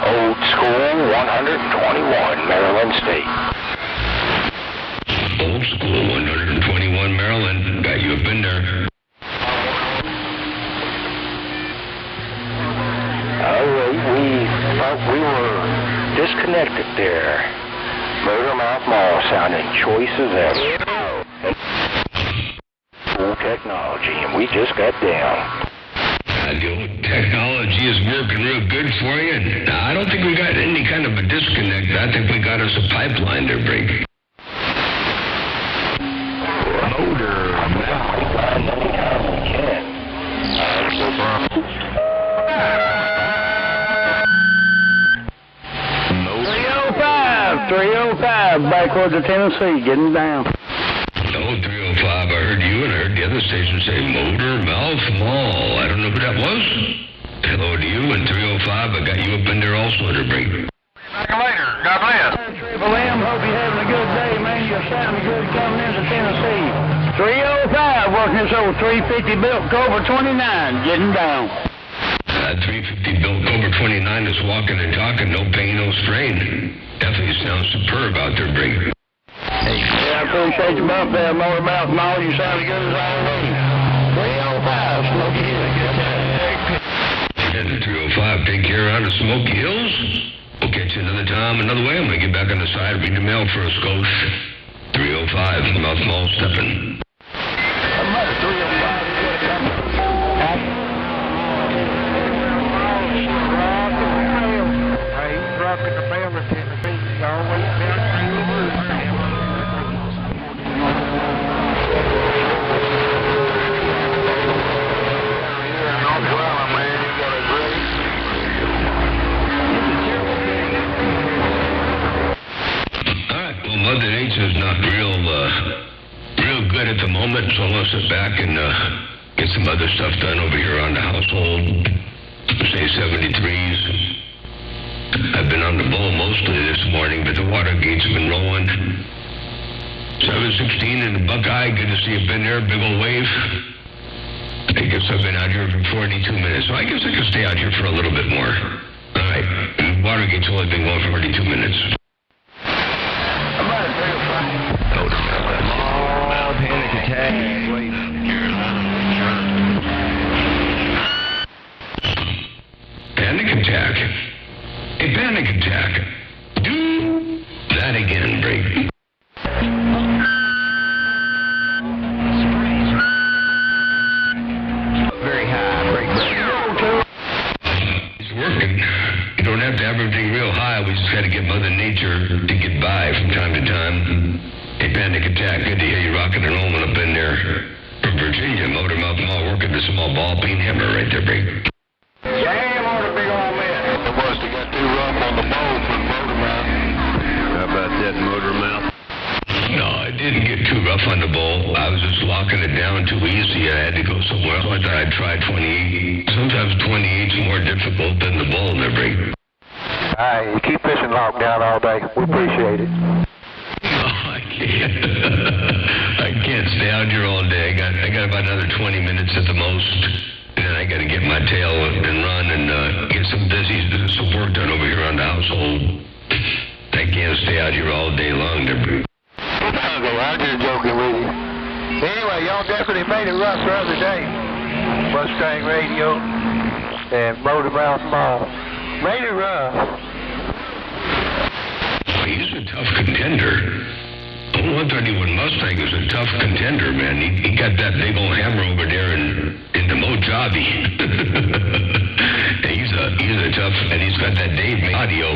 Oh, Old School 121, Maryland State. Old School 121 Maryland. Got you up in there. We were disconnected there. Motormouth Mall sounding choice as ever. Cool technology, and we just got down. The old technology is working real good for you. I don't think we got any kind of a disconnect. I think we got us a pipeline there, break. Motormouth anytime we can. 305, backwards to Tennessee, getting down. Oh, 305, I heard you and I heard the other station say Motormouth Mall. I don't know who that was. Hello to you, and 305, I got you up in there also to break. Back later. God bless. Triple M, hope you're having a good day, man. You're sounding good coming into Tennessee. 305, working this old 350 built Cobra 29, getting down. 350 built Cobra 29 is walking and talking, no pain, no strain. Definitely sounds superb out there, Brink. Yeah, I appreciate you bump there, Motormouth Mall. You sound as good as I need. 305, Smoky Hills. And the 305, take care out of Smoky Hills. We'll catch you another time, another way. I'm going to get back on the side, read the mail for a skosh. 305, Mouth Mall stepping. Rocking the mail in Tennessee, always down to the roof. Alright, well, Mother Nature's not real good at the moment, so I'll sit back and get some other stuff done over here on the household. Say 73s. I've been on the bull mostly this morning, but the water gate's been rolling. 716 in the Buckeye, good to see you been there, big old wave. I guess I've been out here for 42 minutes, so I guess I could stay out here for a little bit more. All right, the water gate's only been going for 42 minutes. Panic attack. Panic attack? A panic attack. Do that again, break. Very high, break. It's working. You don't have to have everything real high. We just got to get Mother Nature to get by from time to time. A panic attack. Good to hear you rocking and rolling up in there. From Virginia, Motormouth Mall working the small ball peen hammer right there, break. Damn, what a big old man. It was to get too rough on the bow for Motormouth. How about that, Motormouth? No, I didn't get too rough on the bowl. I was just locking it down too easy. I had to go somewhere else. I thought I'd try 28. Sometimes 28's more difficult than the bowl, there, break. Alright, you keep fishing locked down all day. We appreciate it. I can't. I can't stay out here all day. I got about another 20 minutes at the most. And then I got to get my tail and run and get some work done over here on the household. I can't stay out here all day long. I'm just joking with you. Anyway, y'all definitely made it rough the other day. Mustang Radio and Motormouth Mall. Made it rough. He's a tough contender. The 131 Mustang is a tough contender, man. He got that big old hammer over there in the Mojave. he's a tough, and he's got that Dave audio.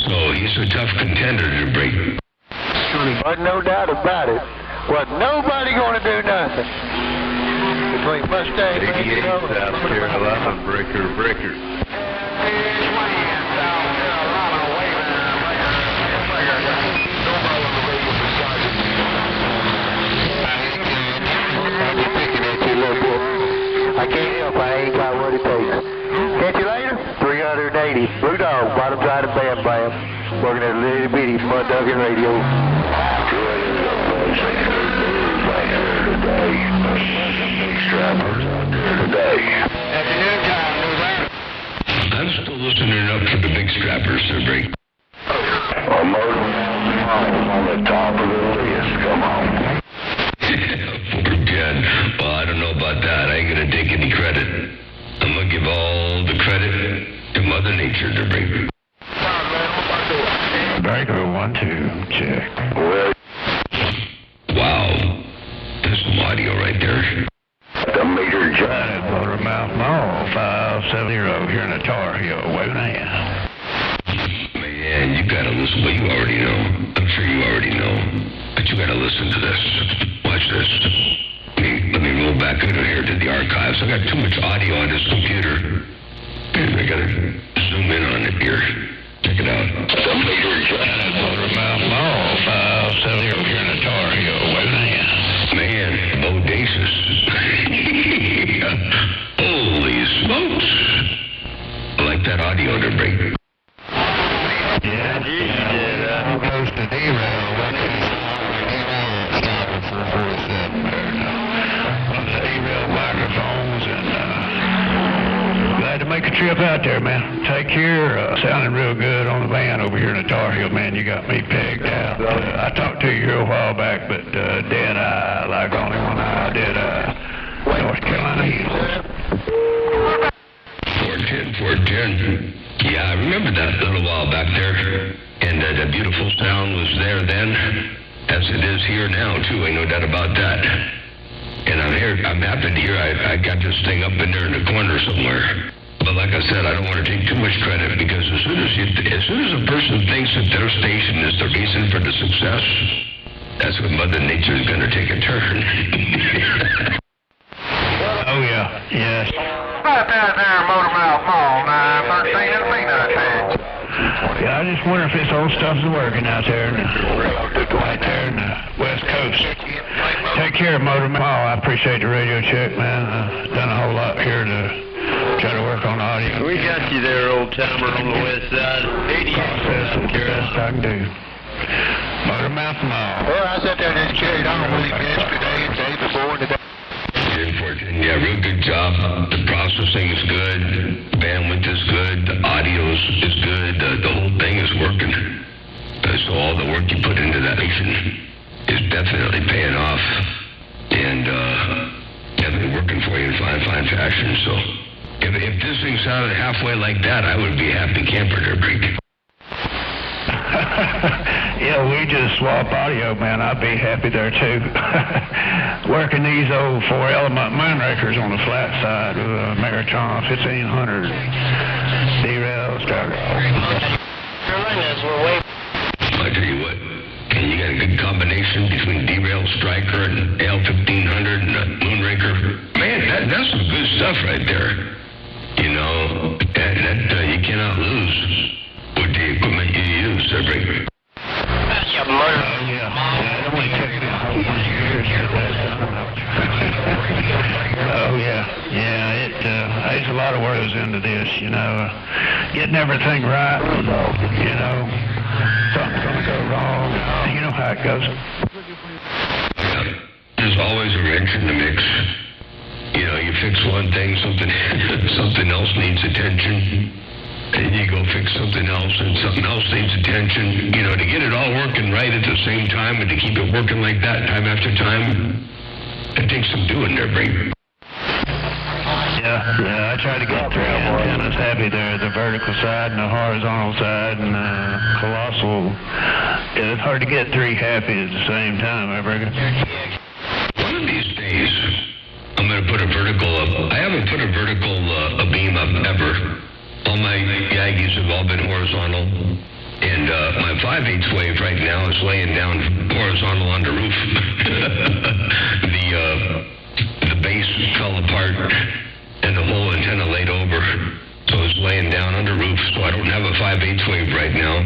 So he's a tough contender to break. But no doubt about it, wasn't nobody going to do nothing. Between Mustang and 88 South Carolina, breaker. I can't help, I ain't got what it takes. Catch you later. 380, Blue Dog, bottom side of Bam Bam. Working at Little Bitty Mud Dugging Radio. Afternoon time, I'm still listening up for the big strappers, Sir Break. Murder on the top of the list. Come on. 410. Well, I don't know about that. I ain't gonna take any credit. I'm gonna give all the credit to Mother Nature, Sir Break. Breaker 1, 2, check. Wow. There's some audio right there. The meter At Motormouth Mall, 570 here in the Tar Heel, waving a hand. Man, you gotta listen. Well, you already know. I'm sure you already know. But you gotta listen to this. Watch this. Let me roll back in here to the archives. I got too much audio on this computer. And I gotta zoom in on it here. Check it out. The meter At Motormouth Mall, 570 here in the Tar Heel, waving a hand. Man, bodacious. Holy smokes. I like that audio to break. Yeah, close to derail. Stopping for 47 there now. On the derail microphones, and glad to make a trip out there, man. Take care. Sounding real good on the van over here in the Tar Heel, man. You got me pegged out. I talked to you a while back, but dead eye, like only one eye, dead eye. North Carolina Eagles. 410. Yeah, I remember that a little while back there. And the beautiful sound was there then, as it is here now, too. Ain't no doubt about that. And I'm happy to hear I got this thing up in there in the corner somewhere. But like I said, I don't want to take too much credit, because as soon as a person thinks that their station is the reason for the success, that's when Mother Nature is going to take a turn. Oh, yeah. Yes. Right there, Motormouth Mall, 913 and Peanut Head. Yeah, I just wonder if this old stuff's working out there right there in the West Coast. Take care, Motor Mall. I appreciate the radio check, man. I've done a whole lot here to try to work on audio. We got you there, old timer, on the west side. Process the best I can do. Motor Mouth Mall. Well, I sat there and just carried on with him yesterday and day before and today. Yeah, real good job. The processing is good. Bandwidth is good. The audio is good. The whole thing is working. So all the work you put into that station is definitely paying off. And definitely working for you in fine fashion. So if this thing sounded halfway like that, I would be a happy camper there, Break. Yeah, we just swap audio, man. I'd be happy there, too. Working these old 4-element Moonrakers on the flat side with a Marathon 1500 derail starter. I tell you what, and you got a good combination between derail striker and L1500 and a Moonraker. Man, that's some good stuff right there. You know, that you cannot lose with the equipment you use, sir, Breaker. Yeah, it only took me a whole bunch of years to get that done. Oh, yeah, there's a lot of work goes into this, you know, getting everything right, you know, something's going to go wrong, you know how it goes. There's always a wrench in the mix. You know, you fix one thing, something else needs attention. And you go fix something else, and something else needs attention. You know, to get it all working right at the same time, and to keep it working like that time after time, it takes some doing there, Brady. Yeah, I try to get three antennas happy there, the vertical side and the horizontal side, and colossal. It's hard to get three happy at the same time, I reckon. One of these days, I'm going to put a vertical up. I haven't put a vertical a beam up ever. All my Yagis have all been horizontal, and my 5/8 wave right now is laying down horizontal on the roof. The base fell apart, and the whole antenna laid over, so it's laying down on the roof. So I don't have a 5/8 wave right now,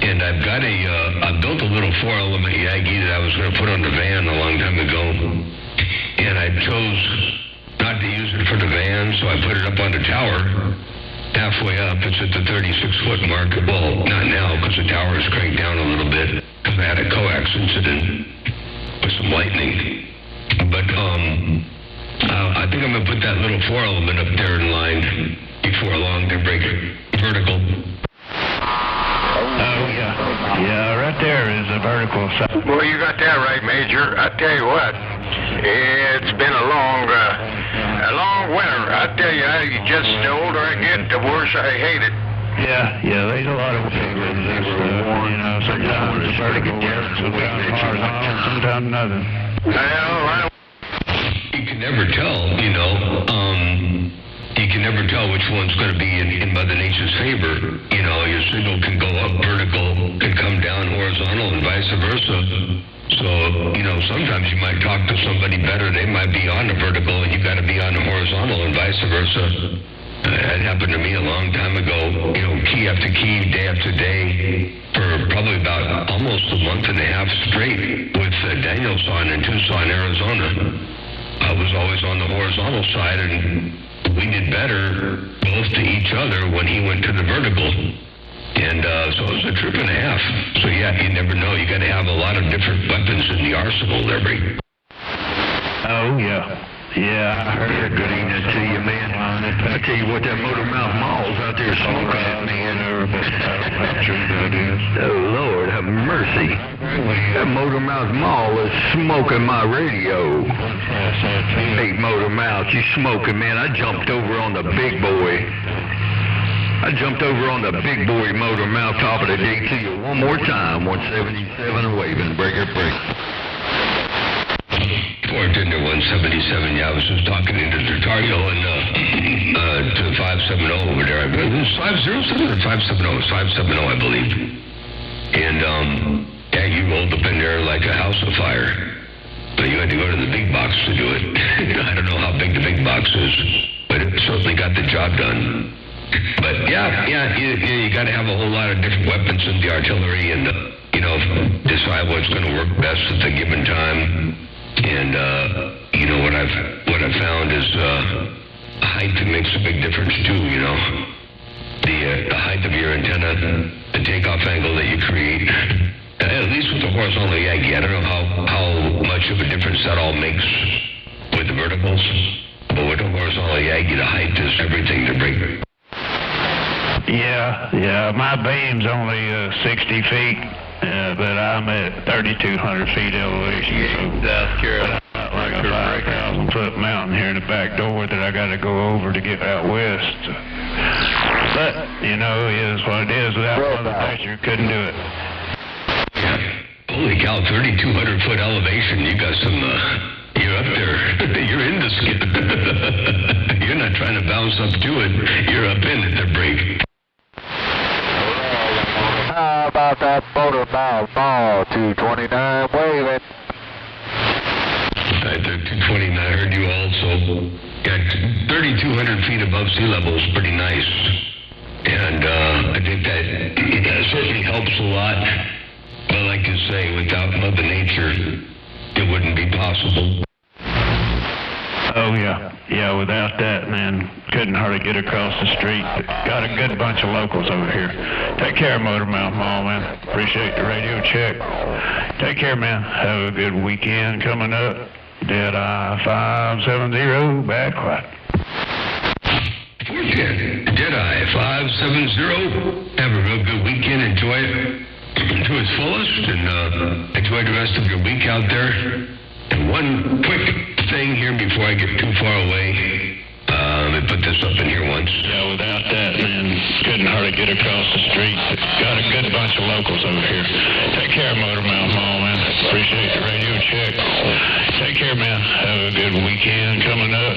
and I've got I built a little 4-element Yagi that I was going to put on the van a long time ago, and I chose not to use it for the van, so I put it up on the tower. Halfway up, it's at the 36-foot mark. Well, not now, because the tower is cranked down a little bit, because I had a coax incident with some lightning. But I think I'm going to put that little 4-element up there in line, before long to break vertical. Oh, yeah. Yeah, right there is a vertical side. Well, you got that right, Major. I tell you what, it's been a long winter. I tell you, just the older I get, the worse I hate it. Yeah, there's a lot of ways with this stuff, you know, sometimes it's vertical, sometimes horizontal, sometimes nothing. Well, You can never tell, you know. You can never tell which one's going to be in Mother Nature's favor. You know, your signal can go up vertical, can come down horizontal, and vice versa. So, you know, sometimes you might talk to somebody better. They might be on the vertical, and you got to be on the horizontal, and vice versa. That happened to me a long time ago. You know, key after key, day after day, for probably about almost a month and a half straight with Danielson in Tucson, Arizona. I was always on the horizontal side, and we did better both to each other when he went to the vertical. And so it was a trip and a half. So yeah, you never know. You got to have a lot of different weapons in the arsenal there, Bree. Oh, yeah. Yeah, I heard. good evening to you, man. I tell you what, that Motor Mouth Mall's out there smoking at me. Oh, Lord, have mercy. That Motor Mouth Mall is smoking my radio. Hey, Motor Mouth, you smoking, man. I jumped over on the big boy. Big boy Motor Mouth, top of the day to you one more time. 177 waving, breaker. Fort Tinder 177, yeah, I was just talking into Tartario and to 570 over there. It was 507 or 570? It was 570, I believe. And, yeah, you rolled up in there like a house of fire. But you had to go to the big box to do it. I don't know how big the big box is, but it certainly got the job done. But, yeah, you got to have a whole lot of different weapons in the artillery and, you know, decide what's going to work best at the given time. And you know what I've found is height makes a big difference too. You know, the height of your antenna, the takeoff angle that you create. At least with the horizontal Yagi, I don't know how much of a difference that all makes with the verticals, but with the horizontal Yagi, the height is everything to break. Yeah, my beam's only 60 feet. But I'm at 3,200 feet elevation. So South Carolina. like a 5,000-foot mountain here in the back door that I got to go over to get out west. But, you know, it is what it is. Without Mother Nature, couldn't do it. Holy cow, 3,200-foot elevation. You got some, you're up there. You're in the skin. You're not trying to bounce up to it. You're up in it to break. How about that Motor Mouth Mall 229 waving? Right there, 229, I heard you also. Yeah, 3,200 feet above sea level is pretty nice. And I think that certainly helps a lot. But like you say, without Mother Nature, it wouldn't be possible. Oh, yeah. Yeah, without that, man, couldn't hardly get across the street. Got a good bunch of locals over here. Take care, Motor Mouth Mall, man. Appreciate the radio check. Take care, man. Have a good weekend coming up. Deadeye 570, bad quiet. 410, Deadeye 570. Have a real good weekend. Enjoy it to its fullest, and enjoy the rest of your week out there. And one quick thing here before I get too far away. Let me put this up in here once. Yeah, without that, man, couldn't hardly get across the street. Got a good bunch of locals over here. Take care, Motor Mouth Mall, man. Appreciate the radio check. Take care, man. Have a good weekend coming up.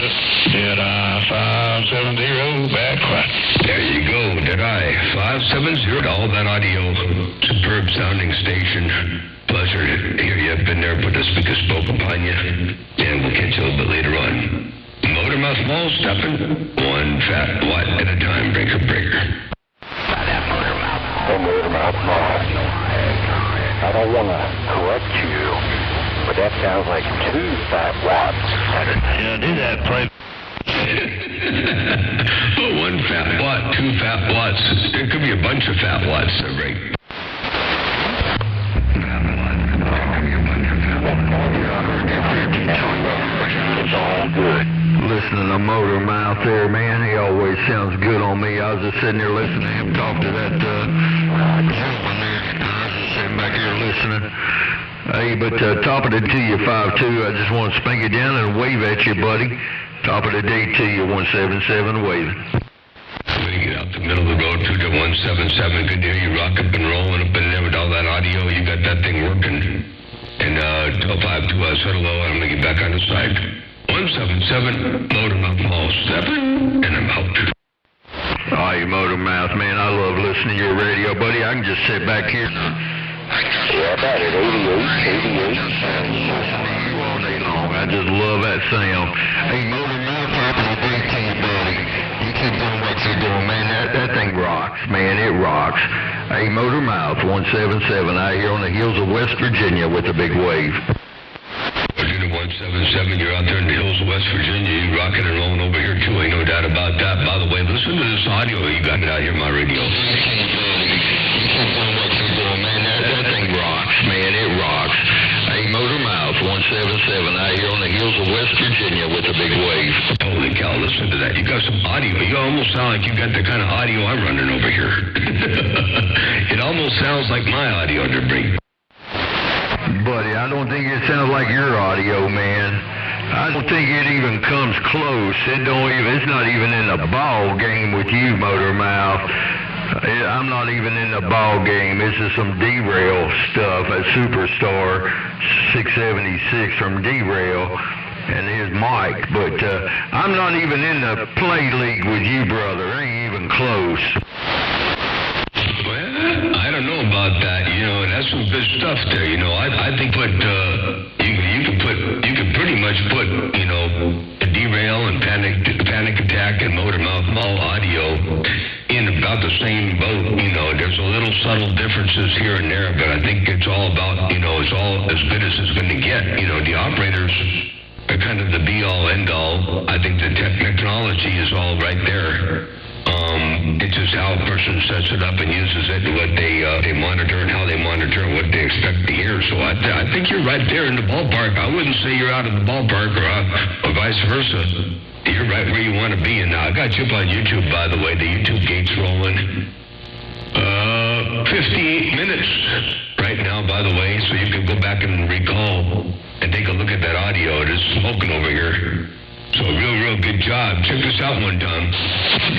Deadeye 570, bad quiet. There you go, Deadeye 570. All that audio, superb sounding station. Pleasure to hear you. I've been there, put a speaker spoke upon you. And we'll catch you a little bit later on. Motor Mouth Mall stopping one fat watt at a time, breaker. Hey, Motor Mouth Mall. I don't want to correct you, but that sounds like 2 fat watts. Yeah, do that, play. 1 fat watt, 2 fat watts. There could be a bunch of fat watts to break. It's all good. Listening to Motor Mouth there, man, he always always sounds good on me. I was just sitting there listening to him talk to that gentleman there. I was just sitting back here listening. Hey, but top of the day to you, 5-2. I just want to spank it down and wave at you, buddy. Top of the day to you, 177 waving. I'm going to get out the middle of the road to the 177. Good to hear you rock up and rolling up in there with all that audio. You got that thing working. And tell 5-2 I said hello, and I'm going to get back on the side. 177, Motor Mouth Mall 7, and I'm out. Oh, you Motor Mouth, man. I love listening to your radio, buddy. I can just sit back here. Yeah, about it, 88. All day long. I just love that sound. Hey, Motor Mouth, happy day to you, buddy. You keep doing what you're doing, man. That thing rocks, man. It rocks. Hey, Motor Mouth, 177 out here on the hills of West Virginia with a big wave. Virginia 177, you're out there in the hills of West Virginia. You rocking and rolling over here, too. Ain't no doubt about that. By the way, listen to this audio you got out here on my radio. You keep doing what you're doing, man. That thing rocks, man. It rocks. Hey, Motor Mouth, 177 out here on the hills of West Virginia with a big wave. Holy cow, listen to that. You got some audio. You almost sound like you got the kind of audio I'm running over here. It almost sounds like my audio to bring. Buddy, I don't think it sounds like your audio, man. I don't think it even comes close. It's not even in the ball game with you, Motor Mouth. I'm not even in the ball game. This is some derail stuff at Superstar 676 from Derail and his mic. But I'm not even in the play league with you, brother. Ain't even close. Well, I don't know about that. You know, that's some good stuff there. You know, I think you can pretty much put, you know, Derail and Panic Attack and Motor Mouth Mall audio in about the same boat. You know, there's a little subtle differences here and there, but I think it's all about, you know, it's all as good as it's going to get. You know, the operators are kind of the be-all, end-all. I think the technology is all right there. It's just how a person sets it up and uses it, and what they monitor and how they monitor and what they expect to hear. So I think you're right there in the ballpark. I wouldn't say you're out of the ballpark or vice versa. You're right where you want to be. And now I got you up on YouTube, by the way. The YouTube gate's rolling. 58 minutes right now, by the way, so you can go back and recall and take a look at that audio. It is smoking over here. So real good job. Check this out one time.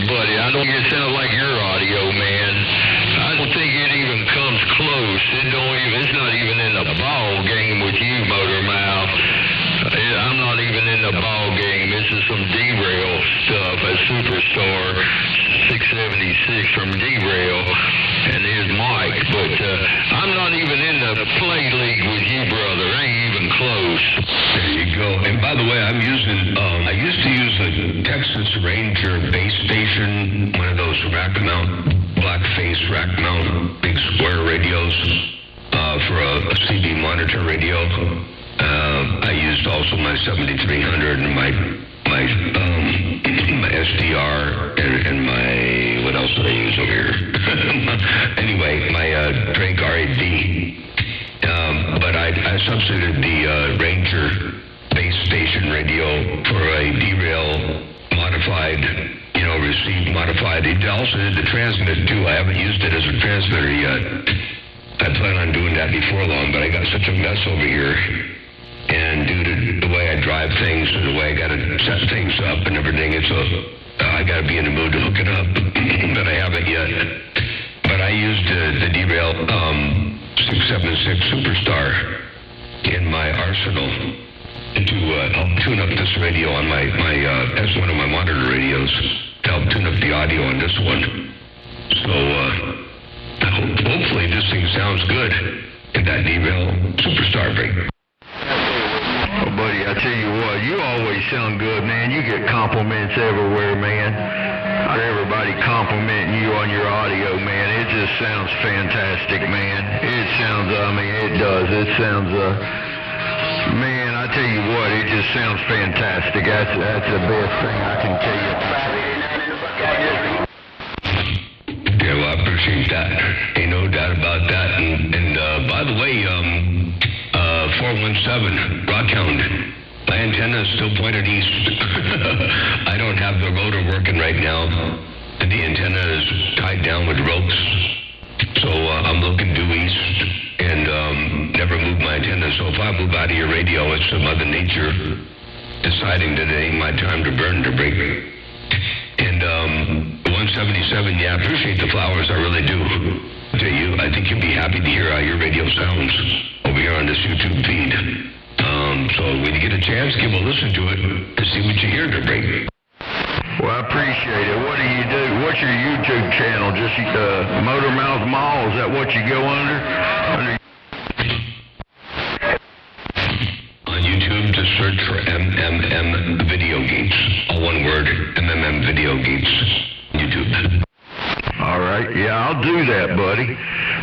Buddy, I don't think it sounds like your audio, man. I don't think it even comes close. It's not even in the ball game with you, Motor Mouth. I'm not even in the ball game. This is some Derail stuff at Superstar 676 from Derail and his mic. But I'm not even in the play league with you, brother. Ain't even close. There you go. And by the way, I used to use a Texas Ranger base station, one of those rack mount, black face rack mount, big square radios for a CB monitor radio. I used also my 7300 and my SDR and my, what else did I use over here? Anyway, my Drake RAD. But I substituted the Ranger base station radio for a Derail modified, you know, received modified. It also did the transmit too. I haven't used it as a transmitter yet. I plan on doing that before long, but I got such a mess over here. And due to the way I drive things and the way I got to set things up and everything, I got to be in the mood to hook it up, but I haven't yet. But I used the Derail 676 Superstar in my arsenal to help tune up this radio on my as one of my monitor radios to help tune up the audio on this one. So hopefully this thing sounds good in that Derail Superstar ring. Oh, buddy, I tell you what, you always sound good, man. You get compliments everywhere, man. Everybody complimenting you on your audio, man. It just sounds fantastic, man. It sounds, it does. It sounds, man, I tell you what, it just sounds fantastic. That's the best thing I can tell you. Yeah, well, I appreciate that. Ain't no doubt about that. And by the way, 417 Rockhound, My antenna is still pointed east. I don't have the rotor working right now. The antenna is tied down with ropes. So I'm looking due east and never move my antenna. So if I move out of your radio, it's Mother Nature deciding that it ain't my time to burn, to break. And 177, yeah, I appreciate the flowers, I really do. To you, I think you'll be happy to hear how your radio sounds over here on this YouTube feed. So when you get a chance, give a listen to it to see what you hear to break. Well, I appreciate it. What do you do? What's your YouTube channel? Just Motormouth Mall? Is that what you go under? On YouTube, just search for MMM Video Gates. All one word, MMM Video Gates. YouTube. All right. Yeah, I'll do that, buddy.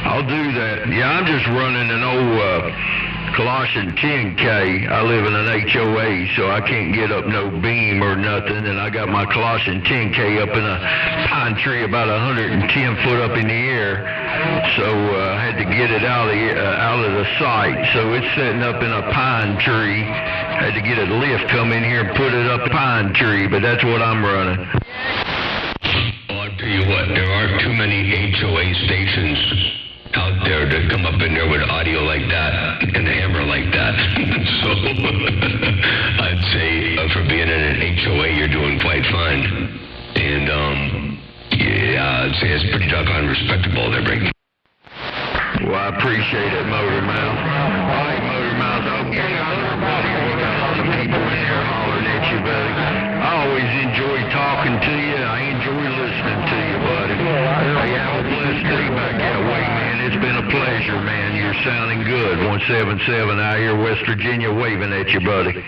I'll do that. Yeah, I'm just running an old Colossian 10K. I live in an HOA, so I can't get up no beam or nothing, and I got my Colossian 10K up in a pine tree about 110 foot up in the air, so I had to get it out of the site. So it's sitting up in a pine tree. Had to get a lift come in here and put it up a pine tree, but that's what I'm running. Well, I'll tell you what, there aren't too many HOA stations out there to come up in there with audio like that and a hammer like that. So I'd say for being in an HOA, you're doing quite fine. And yeah, I'd say it's pretty doggone respectable there, Break. Well, I appreciate it, Motormouth. All right, Motormouth, I'll get out there, buddy. We got a lot of people in there hollering at you, buddy. I always enjoy talking to you. I enjoy listening to you, buddy. Hey, have a blessed day back that way, man. It's been a pleasure, man. You're sounding good. 177 out here, West Virginia, waving at you, buddy.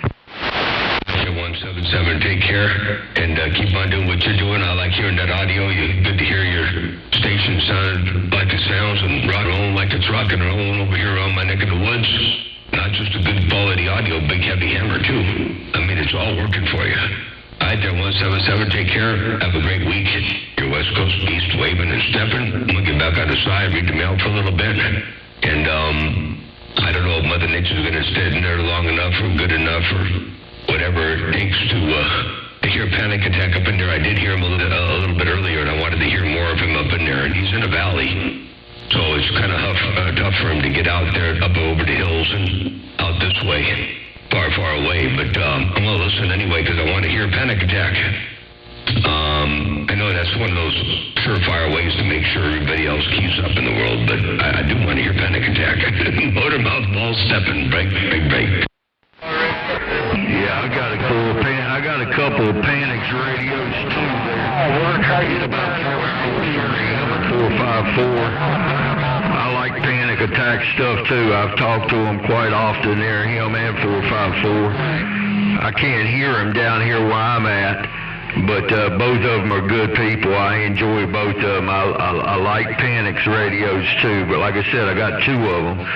177, take care, and keep on doing what you're doing. I like hearing that audio. Good to hear your station sound like it sounds and rock and roll like it's rock and rolling over here around my neck of the woods. Not just a good quality audio, big heavy hammer too. I mean, it's all working for you. All right there, 177, take care. Have a great week. Your West Coast Beast waving and stepping. I'm going to get back on the side, read the mail for a little bit. And I don't know if Mother Nature's going to stay in there long enough or good enough or whatever it takes to hear Panic Attack up in there. I did hear him a little bit earlier, and I wanted to hear more of him up in there. And he's in a valley, so it's kind of tough for him to get out there, up over the hills and out this way, far, far away. But I'm going to listen anyway because I want to hear Panic Attack. I know that's one of those surefire ways to make sure everybody else keeps up in the world, but I do want to hear Panic Attack. Motormouth ball stepping, break, break, break. Yeah, I got a couple of Panics radios too there. I get about 4 hours for him at 454. I like Panic Attack stuff too. I've talked to him quite often there, him and 454. I can't hear him down here where I'm at, but both of them are good people. I enjoy both of them. I like Panic's radios too, but like I said, I got 2 of them.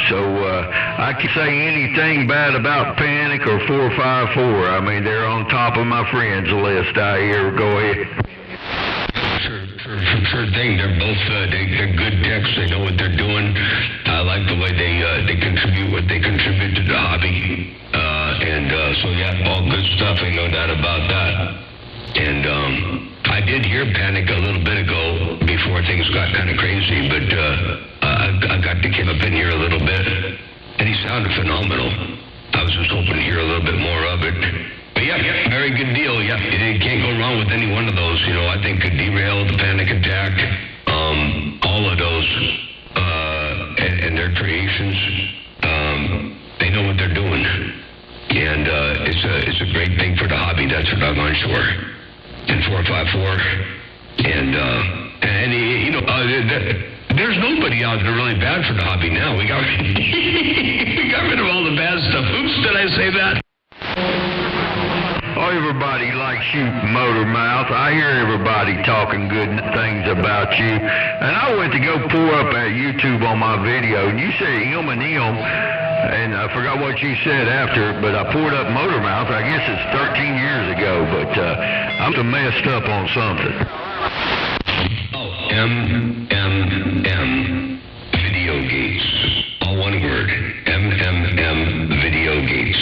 So I can say anything bad about Panic or 454. I mean, they're on top of my friends list out here. Go ahead. Sure thing. They're both they're good techs. They know what they're doing. I like the way they contribute what they contribute to the hobby. So yeah, all good stuff. Ain't no doubt about that. And I did hear Panic a little bit ago before things got kind of crazy, but I got to come up in here a little bit, and he sounded phenomenal. I was just hoping to hear a little bit more of it. But yeah, very good deal. Yeah, you can't go wrong with any one of those. You know, I think Derail, the Panic Attack, all of those, and their creations, they know what they're doing. And it's a great thing for the hobby, that's for doggone sure. And 454, and you know, there's nobody out there really bad for the hobby now. We got we got rid of all the bad stuff. Oops, did I say that? Oh, everybody likes you, Motormouth. I hear everybody talking good things about you. And I went to go pour up at YouTube on my video, and you said him and him, and I forgot what you said after, but I poured up Motormouth. I guess it's 13 years ago, but I'm messed up on something. Oh, MMM Video Gates. All one word. MMM Video Gates.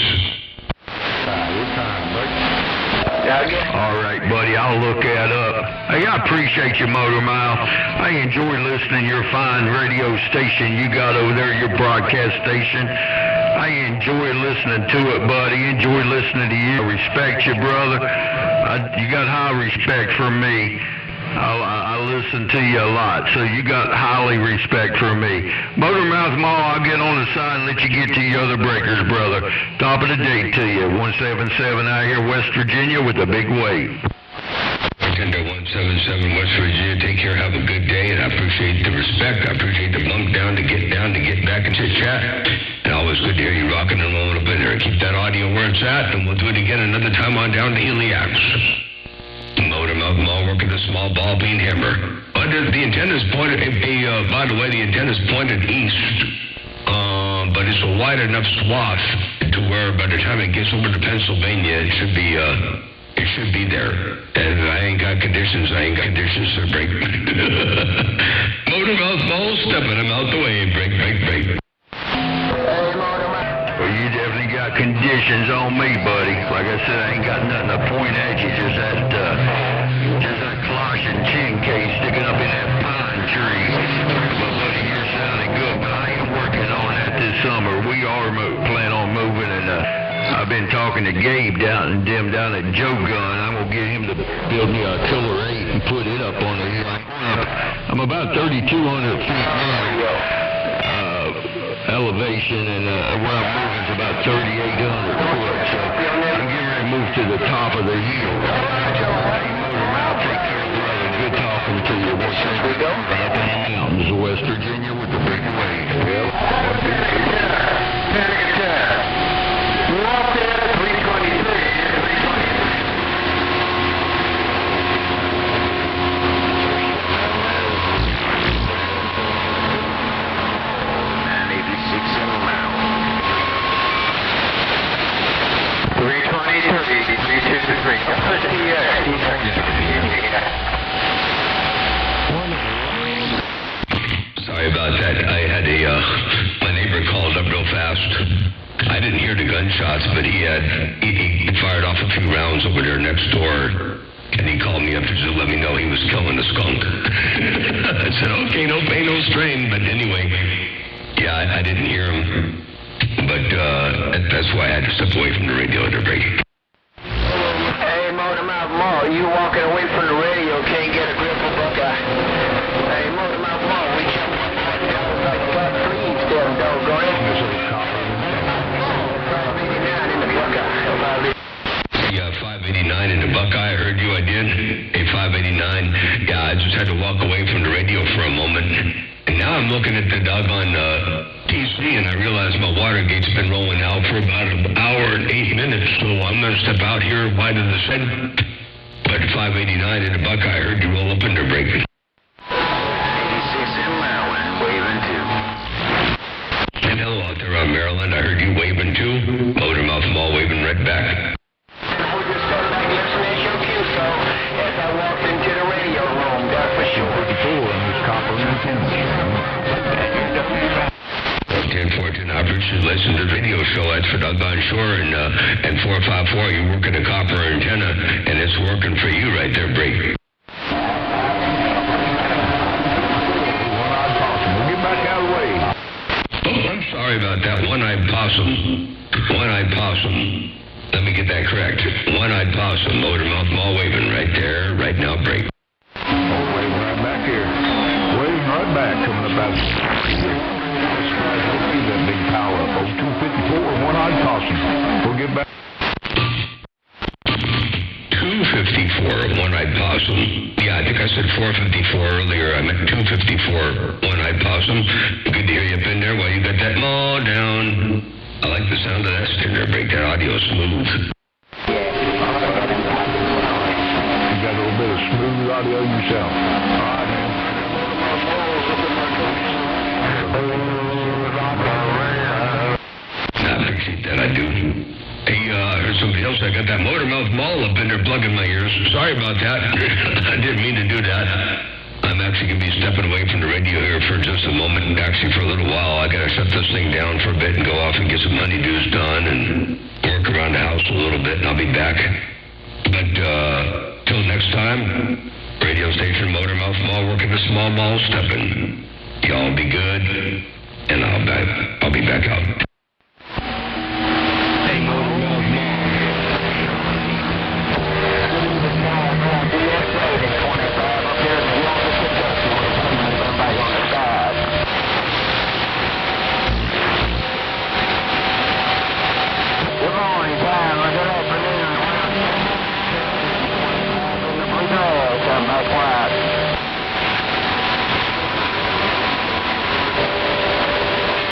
appreciate you, Motor Mouth. I enjoy listening to your fine radio station you got over there, your broadcast station. I enjoy listening to it, buddy. Enjoy listening to you. I respect you, brother. You got high respect for me. I listen to you a lot, so you got highly respect for me. Motormouth Mall, I'll get on the side and let you get to your other breakers, brother. Top of the day to you. 177 out here, West Virginia, with a big wave. Bartender 177 West Virginia, take care, have a good day, and I appreciate the respect. I appreciate the bump down to get back and chit chat. And always good to hear you rocking and rolling up in there. Keep that audio where it's at, and we'll do it again another time on down to Iliacs. Motormouth Mall working the small ball bean hammer. But the antenna's pointed, by the way, the antenna's pointed east. But it's a wide enough swath to where by the time it gets over to Pennsylvania, it should be there. And I ain't got conditions to break. Motormouth Mall stepping them out the way. Break. Well, you definitely got conditions on me, buddy. Like I said, I ain't got nothing to point at you. Just that Colossian chin case sticking up in that pine tree. But buddy, you're sounding good. But I am working on that this summer. We are planning on moving, and I've been talking to Gabe down at Joe Gun. I'm gonna get him to build me a Killer 8 and put it up on the ramp. I'm about 3,200 feet now. Elevation, and where I'm moving is about 3,800 foot, so I'm getting ready to move to the top of the hill. Hey, Motormouth, take care, brother. Good talking to you. We'll say we go up in the mountains of West Virginia with the big wave. Well, panic attack. You walk there at 323. Sorry about that. I had my neighbor called up real fast. I didn't hear the gunshots, but he fired off a few rounds over there next door. And he called me up to let me know he was killing a skunk. I said, okay, no pain, no strain. But anyway, yeah, I didn't hear him. But that's why I had to step away from the radio to break. Hey, Motormouth Mall, you walking away from the radio, can't get a grip of Buckeye. Hey, Motormouth Mall, we jump like flat trees, damn doggone it. 589 in the Buckeye. Yeah, 589 in the Buckeye, I heard you, I did. Hey, 589. Yeah, I just had to walk away from the radio for a moment. And now I'm looking at the doggone TC, and I realize my water gate's been rolling out for about an hour and 8 minutes, so I'm going to step out here wide of the segment. But 589 in the Buckeye, I heard you roll up in there breaking. 86 in Maryland, waving too. And hello out there on Maryland, I heard you waving too. Motormouth Mall waving right back. We just got back listening to your cue, so as I walked into the radio room, that's for sure. 54 in this copper antenna. 1014 operators listen to the video show. That's for Doggone Shore, and 454, you're working a copper antenna, and it's working for you right there, break. We'll get back out of the way. Oh, I'm sorry about that. One-eyed possum. One-eyed possum. Let me get that correct. One-eyed possum. Motormouth Mall waving right there, right now, break. Waving right back here. Waving right back, coming up out. That big power up. 254, one-eyed possum. We'll get back. 254, one-eyed possum. Yeah, I think I said 454 earlier. I meant 254, one-eyed possum. Good to hear you up in there while you got that mall down. I like the sound of that stinger break. That audio smooth. You got a little bit of smooth audio yourself. I appreciate that, I do. Hey, I heard somebody else. I got that Motormouth Mall up in there plugging my ears. Sorry about that. I didn't mean to do that. I'm actually going to be stepping away from the radio here for just a moment. Actually, for a little while. I got to shut this thing down for a bit and go off and get some honeydews done and work around the house a little bit, and I'll be back. But till next time, radio station, Motormouth Mall, working the small mall stepping. Y'all be good, and I'll be back out. Hey, Motormouth Mall. Good morning, Sam. Good afternoon. Come back, why?